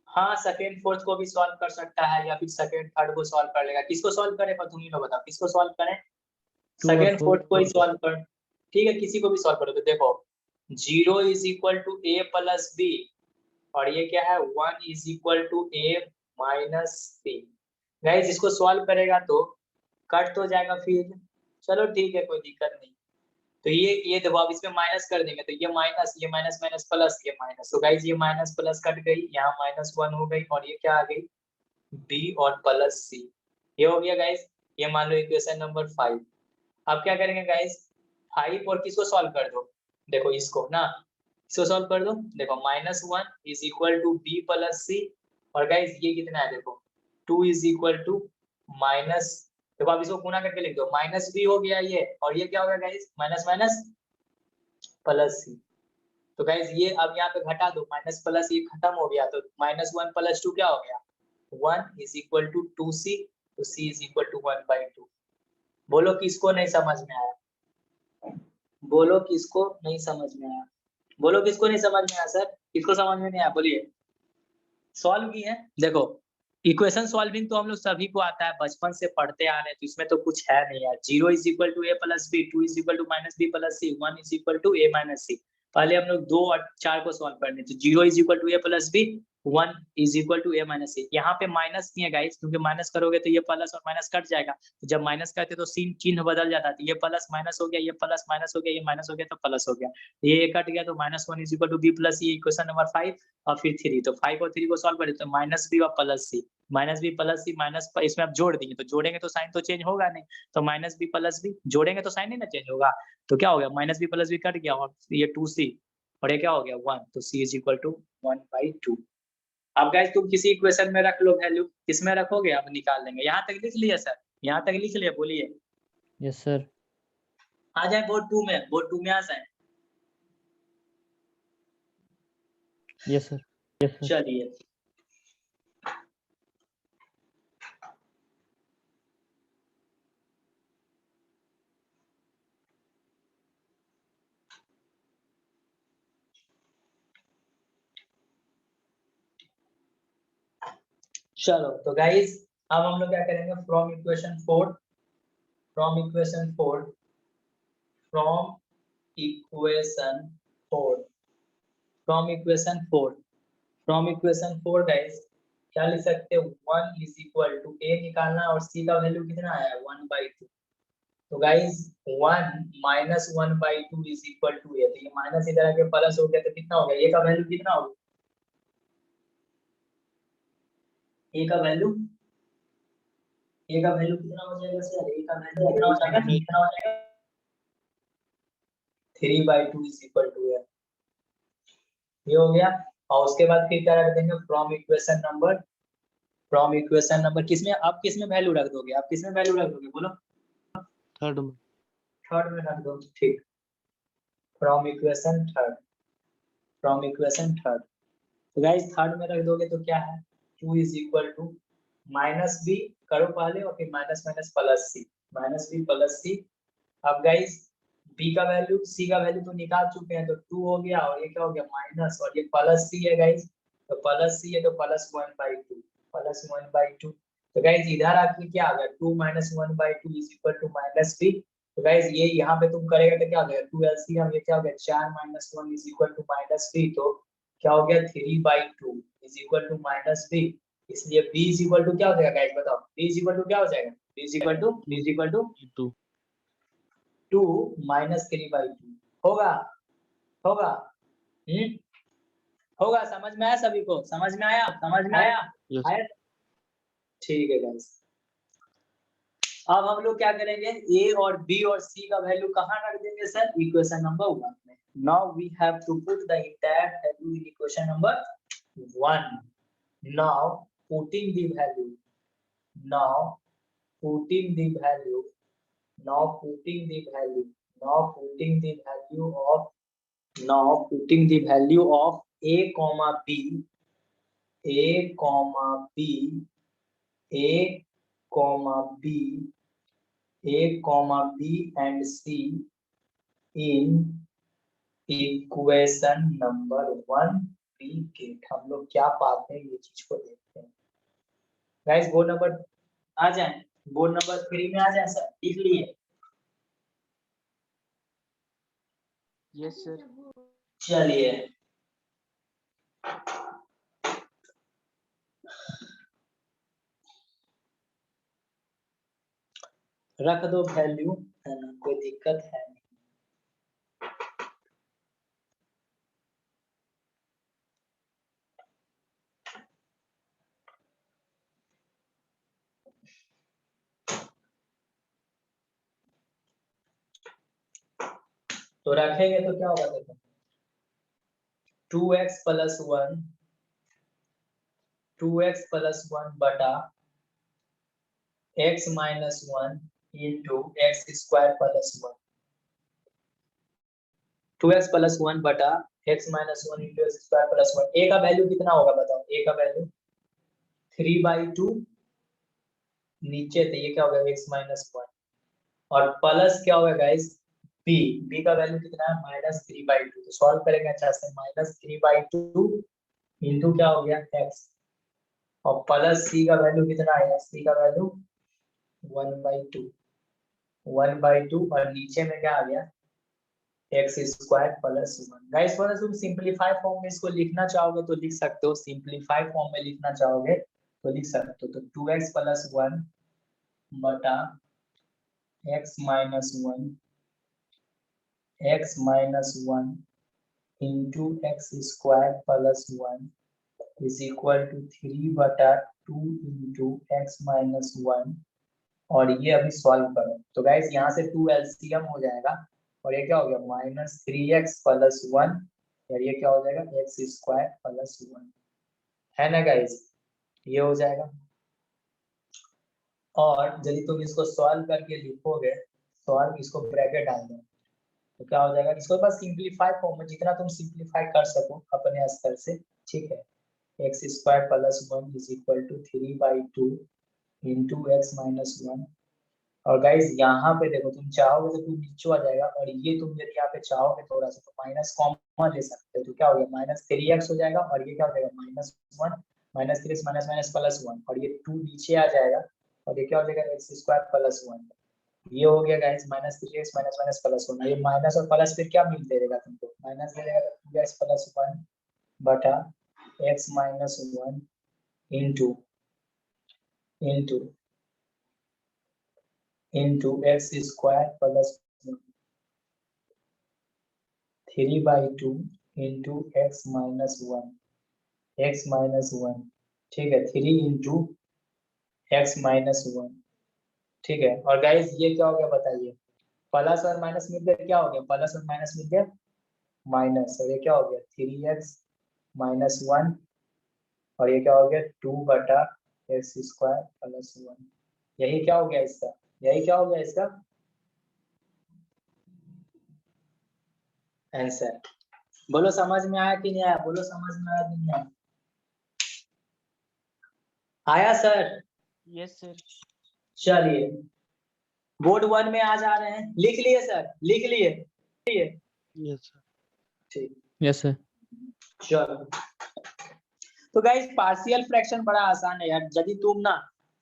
हाँ सेकेंड फोर्थ को भी सॉल्व कर सकता है, या फिर सेकेंड थर्ड को सॉल्व कर लेगा। किसको सॉल्व करे पर तुम ही लोग बताओ, किसको सॉल्व करें? सेकेंड फोर्थ को ही सॉल्व कर, ठीक है किसी को भी सॉल्व करो। तो देखो 0 is equal to a plus b, और ये क्या है 1 is equal to a minus b. Guys इसको सॉल्व करेगा तो कट तो जाएगा फिर, चलो ठीक है कोई दिक्कत नहीं। तो ये देखो अब इसमें माइनस कर देंगे तो ये माइनस माइनस प्लस, ये माइनस, तो गाइस ये माइनस प्लस कट गई, यहाँ -1 हो गई, और ये क्या आ गई बी और प्लस सी। ये हो गया गाइस, ये मान लो इक्वेशन नंबर 5। अब क्या करेंगे गाइस 5 और किसको सॉल्व कर दो, देखो इसको ना, इसको सॉल्व कर दो। देखो -1 is equal to b plus c, और गाइस ये कितना है देखो 2 इज इक्वल टू माइनस, देखो अब इसको गुना करके लिख दो, माइनस बी हो गया ये, और ये क्या हो गया गाइस माइनस माइनस प्लस सी। तो गाइस ये अब यहाँ पे घटा दो, माइनस प्लस ये खत्म हो गया, तो -1 + 2 क्या हो गया 1 इज इक्वल टू 2c, तो c इज इक्वल टू 1/2। बोलो किसको नहीं समझ में आया, बोलो किसको नहीं समझ में आया, बोलो किसको नहीं समझ में आया सर, किसको समझ में नहीं आया बोलिए। सॉल्व की है, देखो इक्वेशन सॉल्विंग तो हम लोग सभी को आता है, बचपन से पढ़ते आ रहे हैं, तो इसमें तो कुछ है नहीं यार। 0 is equal to a plus b, 2 is equal to minus b plus c, 1 is equal to a minus c. पहले हम लोग 2 और 4 को सॉल्व करने, तो 0 is equal to a plus b, 1 is equal to a minus c. यहाँ पे minus नहीं है गाइस, क्योंकि माइनस करोगे तो ये प्लस और माइनस कट जाएगा, तो जब माइनस करते तो चिन्ह बदल जाता है, तो ये प्लस माइनस हो गया, ये प्लस माइनस हो गया, ये माइनस हो गया तो प्लस हो गया, ये कट गया तो -1 is equal to b plus c, equation number 5। और फिर 3, तो 5 और 3 को सॉल्व करें तो माइनस बी और plus c, minus b plus c minus, इसमें आप जोड़ देंगे तो जोड़ेंगे तो साइन तो चेंज होगा नहीं, तो माइनस बी प्लस बी जोड़ेंगे तो साइन नहीं ना चेंज होगा, तो क्या हो गया minus b plus b cut गया, और ये 2c, और ये क्या हो गया 1, तो c इज इक्वल टू 1/2। अब गाइस तुम किसी इक्वेशन में रख लो वैल्यू, किसमें रखोगे अब निकाल लेंगे। यहाँ तक लिख लिया सर, यहाँ तक लिख लिया, बोलिए। Yes sir. आ जाए बोर्ड 2 में, बोर्ड 2 में आ जाए। Yes sir. Yes sir. चलिए चलो, तो गाइस अब हम लोग क्या करेंगे, from equation 4, from equation 4, from equation 4, from equation 4, from equation 4 guys क्या लिख सकते हो 1 इज इक्वल टू a निकालना, और c का वैल्यू कितना आया 1/2। तो guys 1 - 1/2 is equal to a, तो ये माइनस इधर आके प्लस हो गया, तो कितना हो गया a का वैल्यू कितना होगा, a का वैल्यू, a का वैल्यू कितना हो जाएगा सर, a का वैल्यू कितना हो जाएगा, कितना हो जाएगा 3/2 इज इक्वल टू a, ये हो गया। और उसके बाद फिर क्या रख देंगे from equation number, from equation number किसमें, आप किसमें वैल्यू रख दोगे, आप किसमें वैल्यू रख दोगे बोलो, थर्ड में। थर्ड में रख दो, ठीक। From equation third, from equation third, तो गाइस थर्ड में रख दोगे तो क्या है 2 is equal to minus b करो पहले, और फिर minus minus plus c, minus b plus c. अब गाइस बी का वैल्यू सी का वैल्यू तो निकाल चुके हैं, तो 2 हो गया, और ये क्या हो गया माइनस, और ये प्लस सी है गाइस, तो प्लस सी है तो प्लस 1/2, प्लस 1/2। तो गाइस इधर आके क्या आ गया 2 - 1/2 is equal to minus b. तो गाइस ये यहाँ पे तुम करेगा तो क्या हो गया 2 एलसीएम, ये क्या हो गया 4 - 1 is equal to minus b, तो क्या हो गया 3/2 is equal to minus b. इसलिए b इज इक्वल टू क्या हो जाएगा गाइस बताओ, b इज इक्वल टू क्या हो जाएगा, b इज इक्वल टू 2 - 3/2 होगा, होगा होगा, समझ में आया सभी को, समझ में आया, समझ में आया, आया, ठीक है गाइस। अब हम लोग क्या करेंगे a और b और c का वैल्यू कहाँ रख देंगे सर, इक्वेशन नंबर 1 में। Now we have to put the entire value in equation number 1। Now putting the value, now putting the value, now putting the value, now putting the value of, now putting the value of a comma b, a comma b, a comma b, a comma b and c in equation number 1 be get हम लोग क्या पाते हैं ये चीज को देखते हैं। गाइस बोर्ड नंबर आ जाए, बोर्ड नंबर 3 में आ जाए सर, लिख लिए। Yes sir. चलिए रख दो वैल्यू, है ना, कोई दिक्कत है नहीं। तो रखेंगे तो क्या होगा देखो, 2x प्लस 1 2x प्लस 1 बटा x minus 1 into x square plus 1, 2x plus 1 बटा x minus 1 into x square plus 1। a का वैल्यू कितना होगा बताओ, a का वैल्यू 3/2 नीचे, तो ये क्या होगा x माइनस 1 और प्लस क्या होगा गाइस b का वैल्यू कितना है -3/2। तो सॉल्व करेंगे अच्छा से, -3/2 इंटू क्या हो गया x और प्लस c का वैल्यू कितना आएगा, c का वैल्यू 1/2 और नीचे में क्या आ गया एक्स स्क्वायर प्लस 1। गाइस थोड़ा तुम सिंपलीफाई फॉर्म में इसको लिखना चाहोगे तो लिख सकते हो, सिंपलीफाई फॉर्म में लिखना चाहोगे तो लिख सकते हो। तो 2x प्लस 1 बटा x minus 1 into x square plus 1 is equal to 3/2 into x minus 1 और ये अभी सॉल्व करो। तो गाइस यहाँ से 2 एलसीएम हो जाएगा और ये क्या हो गया -3x प्लस 1 और ये क्या हो जाएगा एक्स स्क्वायर प्लस 1, है ना गाइस, ये हो जाएगा। और यदि तुम इसको सॉल्व करके लिखोगे, सॉल्व इसको ब्रैकेट डाल दो तो क्या हो जाएगा, इसको बस सिंपलीफाई फॉर्म में जितना तुम सिंपलीफाई कर सको अपने स्तर से, ठीक है। X square plus 1 is equal to 3/2 into x minus 1 और गाइस यहाँ पे देखो तुम चाहोगे तो तुम नीचे आ जाएगा और ये तुम यदि यहाँ पे चाहोगे थोड़ा सा तो माइनस कॉमन ले सकते हो। तो क्या हो गया -3x हो जाएगा और ये क्या हो जाएगा -1 -3x माइनस माइनस प्लस 1 और ये 2 नीचे आ जाएगा और ये क्या हो जाएगा एक्स स्क्वायर प्लस 1। ये हो गया guys -3x minus minus plus 1। ये माइनस और प्लस फिर क्या मिल दे देगा तुमको, माइनस दे देगा तो 2x प्लस 1 बटा x minus 1 into into into x square plus 3/2 into x minus 1 ठीक है, 3 इंटू एक्स माइनस 1, ठीक है। और गाइस ये क्या हो गया बताइए, प्लस और माइनस मिल गया, क्या हो गया प्लस और माइनस मिल गया माइनस और ये क्या हो गया 3x माइनस 1 और ये क्या हो गया 2/एक्स स्क्वायर प्लस 1। यही क्या हो गया इसका, यही क्या हो गया इसका आंसर। बोलो समझ में आया कि नहीं आया, बोलो समझ में आया कि नहीं आया, आया सर? Yes sir. चलिए बोर्ड 1 में आ जा रहे हैं, लिख लिए सर, लिख लिए? Yes sir. ठीक, यस सर। चलो तो गाइस पार्शियल फ्रैक्शन बड़ा आसान है यार, यदि तुम ना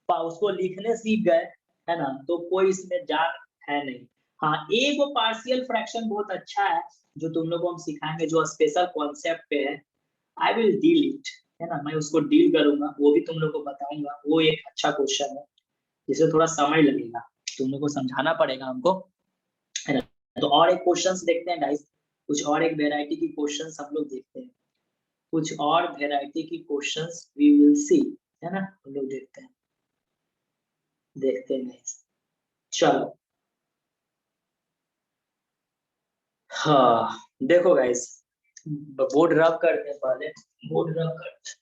उसको लिखने सीख गए है ना तो कोई इसमें जान है नहीं। हाँ एक वो पार्शियल फ्रैक्शन बहुत अच्छा है जो तुम लोग को हम सिखाएंगे, जो स्पेशल कॉन्सेप्ट पे है, आई विल डील इट, है ना, मैं उसको डील करूंगा, वो भी तुम लोग को बताऊंगा। वो एक अच्छा क्वेश्चन है जिसमें थोड़ा समय लगेगा, तुम लोग को समझाना पड़ेगा हमको, है ना। तो और एक क्वेश्चंस देखते हैं गाइस, कुछ और एक वैरायटी की क्वेश्चंस हम लोग देखते हैं, कुछ और वैरायटी की क्वेश्चंस वी विल सी, है ना, हम लोग देखते हैं, देखते हैं गाइस। चलो हाँ देखो गाइस, बोर्ड रब करते हैं, पहले बोर्ड रब करते हैं।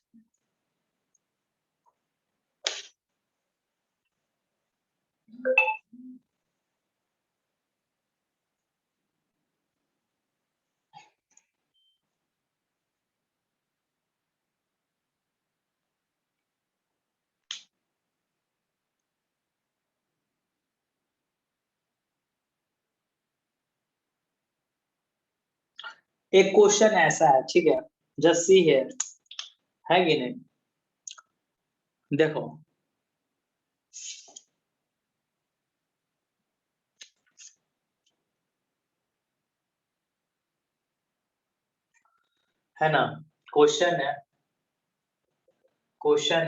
एक क्वेश्चन ऐसा है, ठीक है, जस्ट सी है कि नहीं? देखो है ना, क्वेश्चन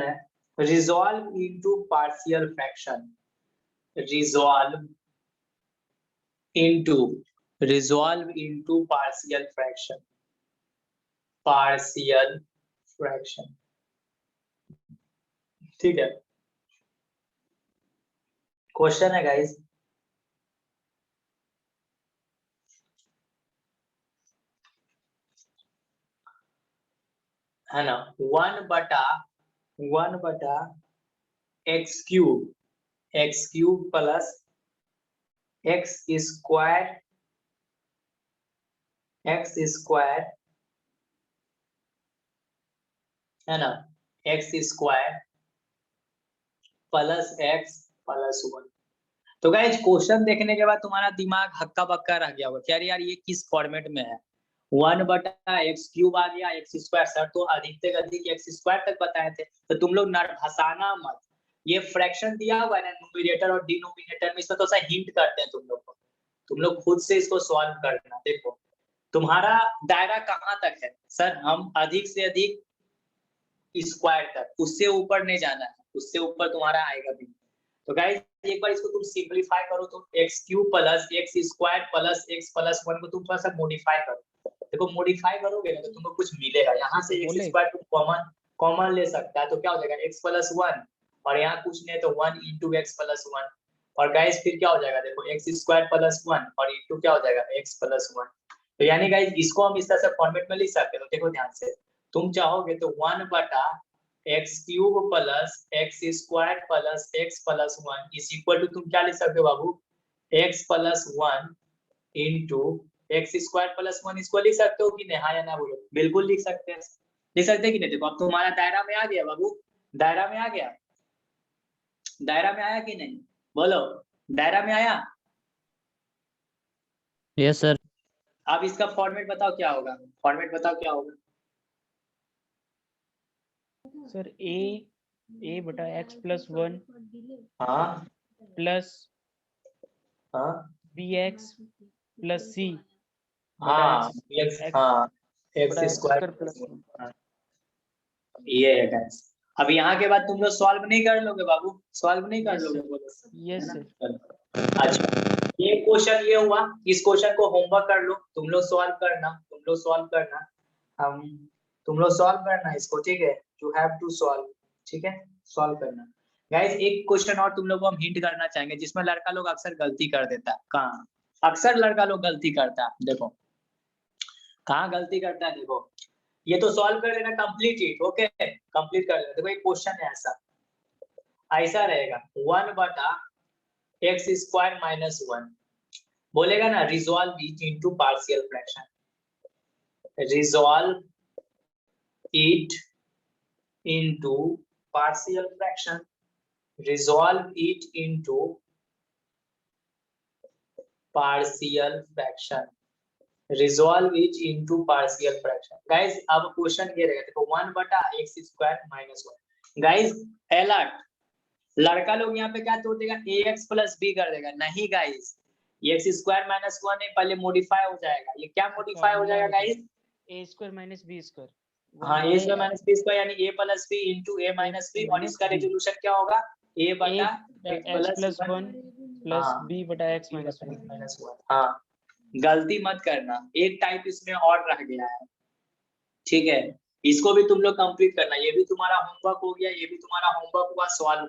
है resolve into partial fraction, resolve into partial fraction, ठीक है, क्वेश्चन है गाइस। है ना, 1/(1/) x cube plus x square है ना, x square plus x plus 1। तो गाइज क्वेश्चन देखने के बाद तुम्हारा दिमाग हक्का बक्का रह गया होगा, यार यार ये किस फॉर्मेट में है, 1/(x³ आ गया, x स्क्वायर, सर तो अधिक से अधिक x स्क्वायर तक बताए थे, तो तुम लोग हंसाना मत, ये फ्रैक्शन दिया हुआ है ना न्यूमरेटर और डिनोमिनेटर में, इसमें तो सा हिंट करते हैं तुम लोग को, तुम लोग खुद से इसको सॉल्व करना। देखो तुम्हारा दायरा कहाँ तक है, सर हम अधिक से अधिक स्क्वायर तक, उससे ऊपर नहीं जाना है, उससे ऊपर तुम्हारा आएगा भी। तो गाइस एक बार इसको तुम सिंपलीफाई करो तो x³ plus x square plus x plus 1 को तुम थोड़ा सा मॉडिफाई करो, देखो मॉडिफाई करोगे ना तो तुमको कुछ मिलेगा, यहाँ से x स्क्वायर तुम कॉमन ले सकता है, तो क्या हो जाएगा x प्लस 1, और यहाँ कुछ नहीं तो 1 इंटू x प्लस 1, और गाइस फिर क्या हो जाएगा, देखो x स्क्वायर प्लस 1 और इंटू क्या हो जाएगा x प्लस 1। तो यानी गाइस इसको हम इस तरह से फॉर्मेट में लिख सकते हो, देखो ध्यान से, तुम चाहोगे तो 1/(x³ plus x square plus x plus 1 is equal to तुम क्या लिख सकते हो बाबू, x plus 1 into x square plus 1, इसको लिख सकते हो कि नहीं, हाँ या ना बोलो, बिल्कुल लिख सकते हैं, लिख सकते हैं कि नहीं। देखो अब तुम्हारा दायरा में आ गया बाबू, दायरा में आ गया, दायरा में आया कि नहीं, बोलो दायरा में आया। Yes sir. अब इसका फॉर्मेट बताओ क्या होगा, फॉर्मेट बताओ क्या होगा सर a/x प्लस 1 हाँ प्लस हाँ bx प्लस c हाँ x स्क्वायर प्लस प्लस 1। 1, ये है गाइस। अब यहाँ के बाद तुम लोग सॉल्व नहीं कर लोगे बाबू, सॉल्व नहीं कर Yes, लोगे, sir. बोलो यस है सर। ना? अच्छा ये क्वेश्चन ये हुआ, इस क्वेश्चन को होमवर्क कर लो, तुम लोग सॉल्व करना, हम तुम लोग सॉल्व करना इसको, ठीक है, यू हैव टू सॉल्व, ठीक है, सॉल्व करना। गाइस एक क्वेश्चन और तुम लोग को हम हिंट करना चाहेंगे, जिसमें लड़का लोग अक्सर गलती कर देता है, कहाँ अक्सर लड़का लोग गलती करता है, देखो कहाँ गलती करता है, देखो ये तो सॉल्व कर लेना कंप्लीट इट, ओके कंप्लीट कर लेना। देखो एक क्वेश्चन है ऐसा, ऐसा रहेगा 1/(x स्क्वायर माइनस 1), बोलेगा ना resolve it into partial fraction, resolve it into partial fraction, resolve it into partial fraction, resolve it into partial fraction. Guys अब क्वेश्चन ये रहेगा, देखो 1/(x square minus 1), guys alert, लड़का लोग यहाँ पे क्या तोड़ देगा, ax प्लस b कर देगा, नहीं गाइस ये x स्क्वायर माइनस 1 है, पहले मॉडिफाई हो जाएगा, ये क्या मॉडिफाई हो जाएगा guys, a square minus b square, हाँ a square minus b square यानी a plus b into a minus b, और इसका रेजोल्यूशन क्या होगा, a/x plus 1 plus b/x minus 1। Minus 1। हाँ गलती मत करना, एक टाइप इसमें और रह गया है, ठीक है, इसको भी तुम लोग कंप्लीट करना, ये भी तुम्हारा होमवर्क हो गया, ये भी तुम्हारा होमवर्क हुआ, सॉल्व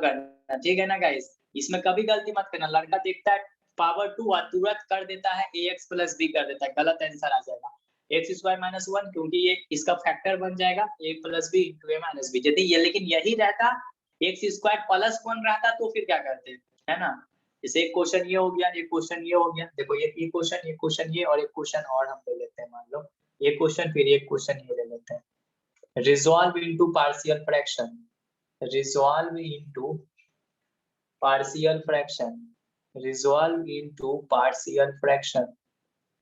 करना, ठीक है ना गाइस, इसमें कभी गलती मत करना, लड़का देखता है पावर 2 तुरंत कर देता है ax प्लस b कर देता है, गलत आंसर आ जाएगा, x स्क्वायर माइनस 1, क्योंकि ये इसका फैक्टर बन जाएगा a plus b into a minus b, यदि ये लेकिन यही रहता x स्क्वायर प्लस 1 रहता तो फिर क्या करते, है ना, जैसे एक क्वेश्चन ये हो गया, एक क्वेश्चन ये हो गया, देखो ये क्वेश्चन ये और एक क्वेश्चन और हम ले लेते हैं, मान लो ये क्वेश्चन फिर एक क्वेश्चन ये ले लेते हैं, resolve into partial fraction, resolve into partial fraction, resolve into partial fraction,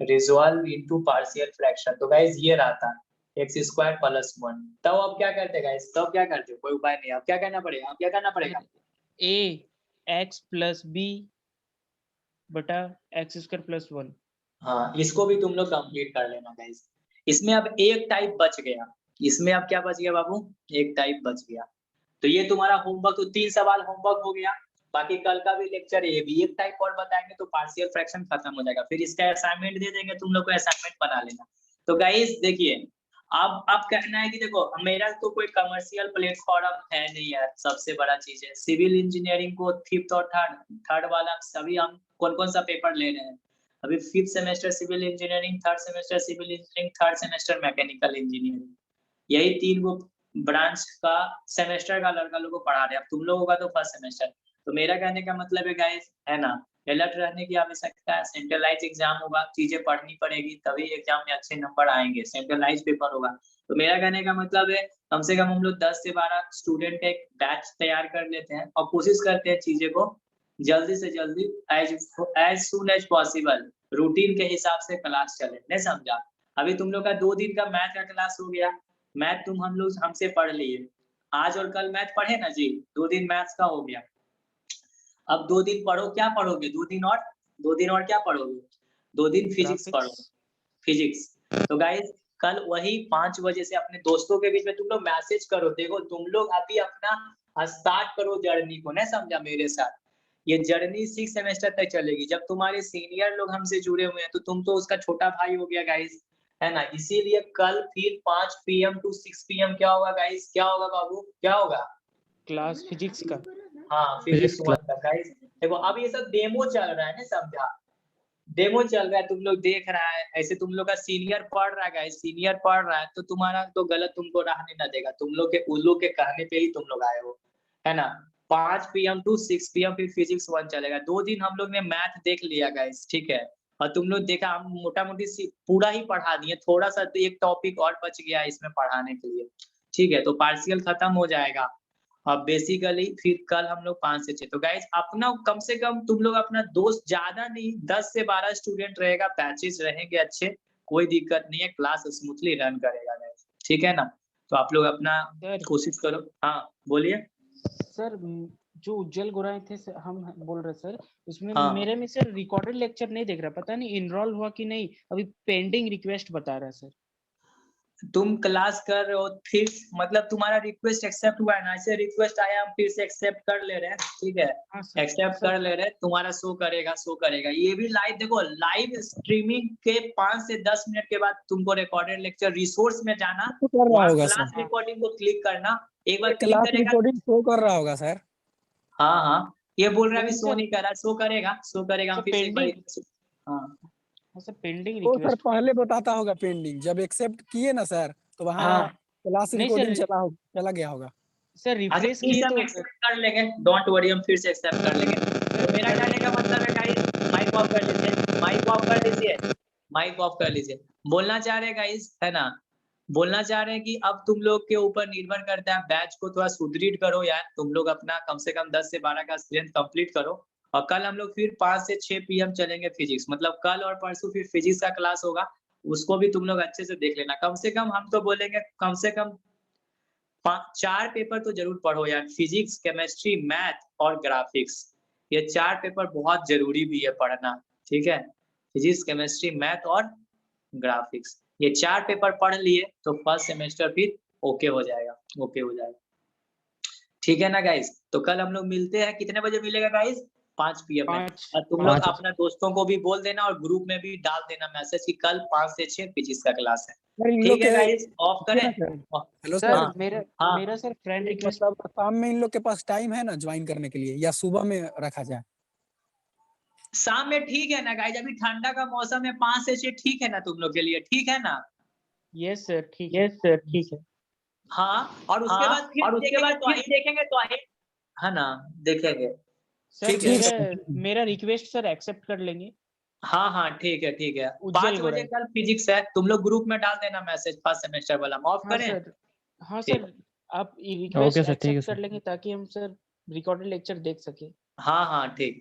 resolve into partial fraction. तो गाइस ये रहा था x स्क्वायर प्लस 1। तब अब क्या करते गाइस, तब क्या करते, कोई उपाय नहीं, अब क्या करना पड़ेगा, अब क्या करना पड़ेगा, ए एक्स प्लस बी बटा एक्स स्क्वायर प्लस 1। हाँ इसको भी तुम लोग कंप्लीट कर लेना गाइस। इसमें अब एक टाइप बच गया, इसमें अब क्या बच गया बाबू, एक टाइप बच गया। तो ये तुम्हारा होमवर्क, तो 3 सवाल होमवर्क हो गया। बाकी कल का भी लेक्चर ये भी एक टाइप और बताएंगे तो पार्शियल फ्रैक्शन खत्म हो जाएगा, फिर इसका असाइनमेंट दे देंगे, तुम लोग को असाइनमेंट बना लेना। तो गाइस देखिए, अब कहना है कि देखो मेरा तो कोई कमर्शियल प्लेटफॉर्म है नहीं यार, सबसे बड़ा चीज है सिविल इंजीनियरिंग को फिफ्थ और थर्ड वाला सभी हम कौन कौन सा पेपर ले रहे हैं अभी, fifth semester civil engineering, third semester civil engineering, third semester mechanical engineering, यही 3 गो ब्रांच का सेमेस्टर का लड़का लोगों को पढ़ा रहे हैं। अब तुम लोगों का तो फर्स्ट सेमेस्टर। तो मेरा कहने का मतलब है गाइस, है ना, अलर्ट रहने की आवश्यकता है। सेंट्रलाइज एग्जाम होगा, चीजें पढ़नी पड़ेगी, तभी एग्जाम में अच्छे नंबर आएंगे। सेंट्रलाइज पेपर होगा। तो मेरा कहने का मतलब है कम से कम हम लोग 10 से 12 स्टूडेंट का एक बैच तैयार कर लेते हैं और कोशिश करते हैं चीजें को जल्दी से जल्दी as soon as possible routine के हिसाब से क्लास चले। नहीं समझा? अभी तुम लोग का 2 दिन का मैथ का क्लास हो गया, मैथ तुम हम लोग हमसे पढ़ लिए, आज और कल मैथ पढ़े ना जी, 2 दिन मैथ्स का हो गया। अब 2 दिन पढ़ो, क्या पढ़ोगे 2 दिन और, 2 दिन और क्या पढ़ोगे, 2 दिन फिजिक्स पढ़ो, फिजिक्स। तो गाइस कल वही 5 बजे से अपने दोस्तों के बीच में तुम लोग मैसेज करो, देखो तुम लोग अभी अपना स्टार्ट करो जर्नी को, नहीं समझा मेरे साथ। ये जर्नी 6 सेमेस्टर तक चलेगी, जब तुम्हारे सीनियर लोग हमसे जुड़े हुए हैं तो तुम तो उसका छोटा भाई हो गया गाइस, है ना। इसीलिए कल फिर 5 PM टू 6 PM क्या होगा गाइस, क्या होगा बाबू, क्या होगा, क्लास फिजिक्स का। हाँ फिजिक्स 1 का गाइस। देखो अब ये सब डेमो चल रहा है, ना समझा, डेमो चल रहा है, तुम लोग देख रहा है, ऐसे तुम लोग का सीनियर पढ़ रहा है गाइस, सीनियर पढ़ रहा है तो तुम्हारा तो गलत तुमको रहने ना देगा, तुम लोग के उल्लू के कहने पे ही तुम लोग आए हो, है ना। 5 PM टू 6 PM फिर फिजिक्स 1 चलेगा। 2 दिन हम लोग ने मैथ देख लिया गाइस, ठीक है, और तुम लोग देखा हम मोटा-मोटी पूरा ही पढ़ा दिए, थोड़ा-सा तो एक टॉपिक और बच गया इसमें पढ़ाने के लिए, ठीक है। तो पार्शियल खत्म हो जाएगा। अब बेसिकली फिर कल हम लोग 5 से 6, तो गाइस अपना कम से कम तुम लोग अपना दोस्त ज्यादा नहीं 10 से 12 स्टूडेंट रहेगा, बैचेस रहेंगे अच्छे, कोई दिक्कत नहीं है, क्लास स्मूथली रन करेगा गाइस, ठीक है ना। तो आप लोग अपना कोशिश करो। हाँ बोलिए सर। जो उज्जवल गोराई थे सर, हम बोल रहे सर, उसमें हाँ मेरे में सर रिकॉर्डेड लेक्चर नहीं देख रहा, पता नहीं इनरोल हुआ कि नहीं, अभी पेंडिंग रिक्वेस्ट बता रहा है सर। तुम क्लास कर रहे हो, फिर मतलब तुम्हारा रिक्वेस्ट एक्सेप्ट हुआ है ना, ऐसे रिक्वेस्ट आया हम फिर से एक्सेप्ट कर ले रहे हैं, ठीक है, हाँ सर। एक्सेप्ट कर ले रहे हैं, तुम्हारा शो करेगा, शो करेगा। ये भी लाइव, देखो लाइव स्ट्रीमिंग के 5 से 10 मिनट के बाद तुमको रिकॉर्डेड लेक्चर रिसोर्स में जाना, तो कर रहा वहाँ होगा सर, क्लास रिकॉर्डिंग को क्लिक करना, एक बार ये क्लिक क्लास करेगा। रिकॉर्डिंग शो कर रहा होगा सर। हाँ हाँ ये बोल रहा है अभी नहीं शो सर, नहीं कर रहा, शो करेगा, शो करेगा, हम सर फिर से एक बार। पेंडिंग, हाँ हाँ सर पेंडिंग तो सर रिक्वेस्ट। पहले बताता होगा पेंडिंग, जब एक्सेप्ट किए ना सर तो वहाँ हाँ क्लास नहीं रिकॉर्डिंग सर, चला गया होगा। सर अच्छा रिफ्रेश फिर किए से हम तो एक्सेप्ट कर लेंगे, डोंट वरी, हम फिर से एक्सेप्ट कर लेंगे। तो मेरा कहने का मतलब है गाइस, माइक ऑफ कर लीजिए, माइक ऑफ कर लीजिए, माइक ऑफ कर लीजिए। बोलना चाह रहे हैं गाइस, है ना, बोलना चाह रहे हैं कि अब तुम लोग के ऊपर निर्भर करता है, बैच को थोड़ा सुदृढ़ करो यार, तुम लोग अपना कम से कम 10 से 12 का स्ट्रेंथ कंप्लीट करो। और कल हम लोग फिर 5 से 6 PM चलेंगे फिजिक्स, मतलब कल और परसों फिर फिजिक्स का क्लास होगा, उसको भी तुम लोग अच्छे से देख लेना। कम से कम हम तो बोलेंगे कम से कम 4 पेपर तो जरूर पढ़ो यार, फिजिक्स, केमिस्ट्री, मैथ और ग्राफिक्स, ये 4 पेपर बहुत जरूरी भी है पढ़ना, ठीक है। फिजिक्स, केमिस्ट्री, मैथ और ग्राफिक्स, ये 4 पेपर पढ़ लिए तो फर्स्ट सेमेस्टर फिर ओके हो जाएगा, ओके हो जाएगा, ठीक है ना गाइस। तो कल हम लोग मिलते हैं, कितने बजे मिलेगा गाइस, 5 PM में। 5 और तुम लोग अपना दोस्तों को भी बोल देना और ग्रुप में भी डाल देना मैसेज कि कल 5 से 6 फिजिक्स का क्लास है, सर इन लोग ठीक के है गाइस, ऑफ ये करें। ना सर, हेलो सर सर, हाँ मेरा हाँ मेरा सर फ्रेंड रिक्वेस्ट। मतलब शाम में इन लोग के पास टाइम है ना ज्वाइन करने के लिए, या सुबह में रखा जाए? शाम में ठीक है ना गाइस, अभी ठंडा का मौसम है, 5 से 6 ठीक है ना तुम लोग के लिए, ठीक है ना। यस सर ठीक है। यस सर ठीक है। हाँ और उसके बाद हाँ फिर और उसके देखेंगे बाद तो फिर आए, देखेंगे तो आए, है ना, देखेंगे, सर ठीक है। ठीक मेरा है। मेरा रिक्वेस्ट सर एक्सेप्ट कर लेंगे। हाँ हाँ ठीक है, ठीक है। उज्जवल 5 बजे गोराई। कल फिजिक्स है, तुम लोग ग्रुप में डाल देना मैसेज फर्स्ट सेमेस्टर वाला, हम ऑफ हाँ करें। सर, हाँ ठीक, सर, आप ओके रिक्वेस्ट सर, ठीक है एक्सेप्ट कर सर। लेंगे ताकि हम सर रिकॉर्डेड लेक्चर देख सके। हाँ हाँ ठीक।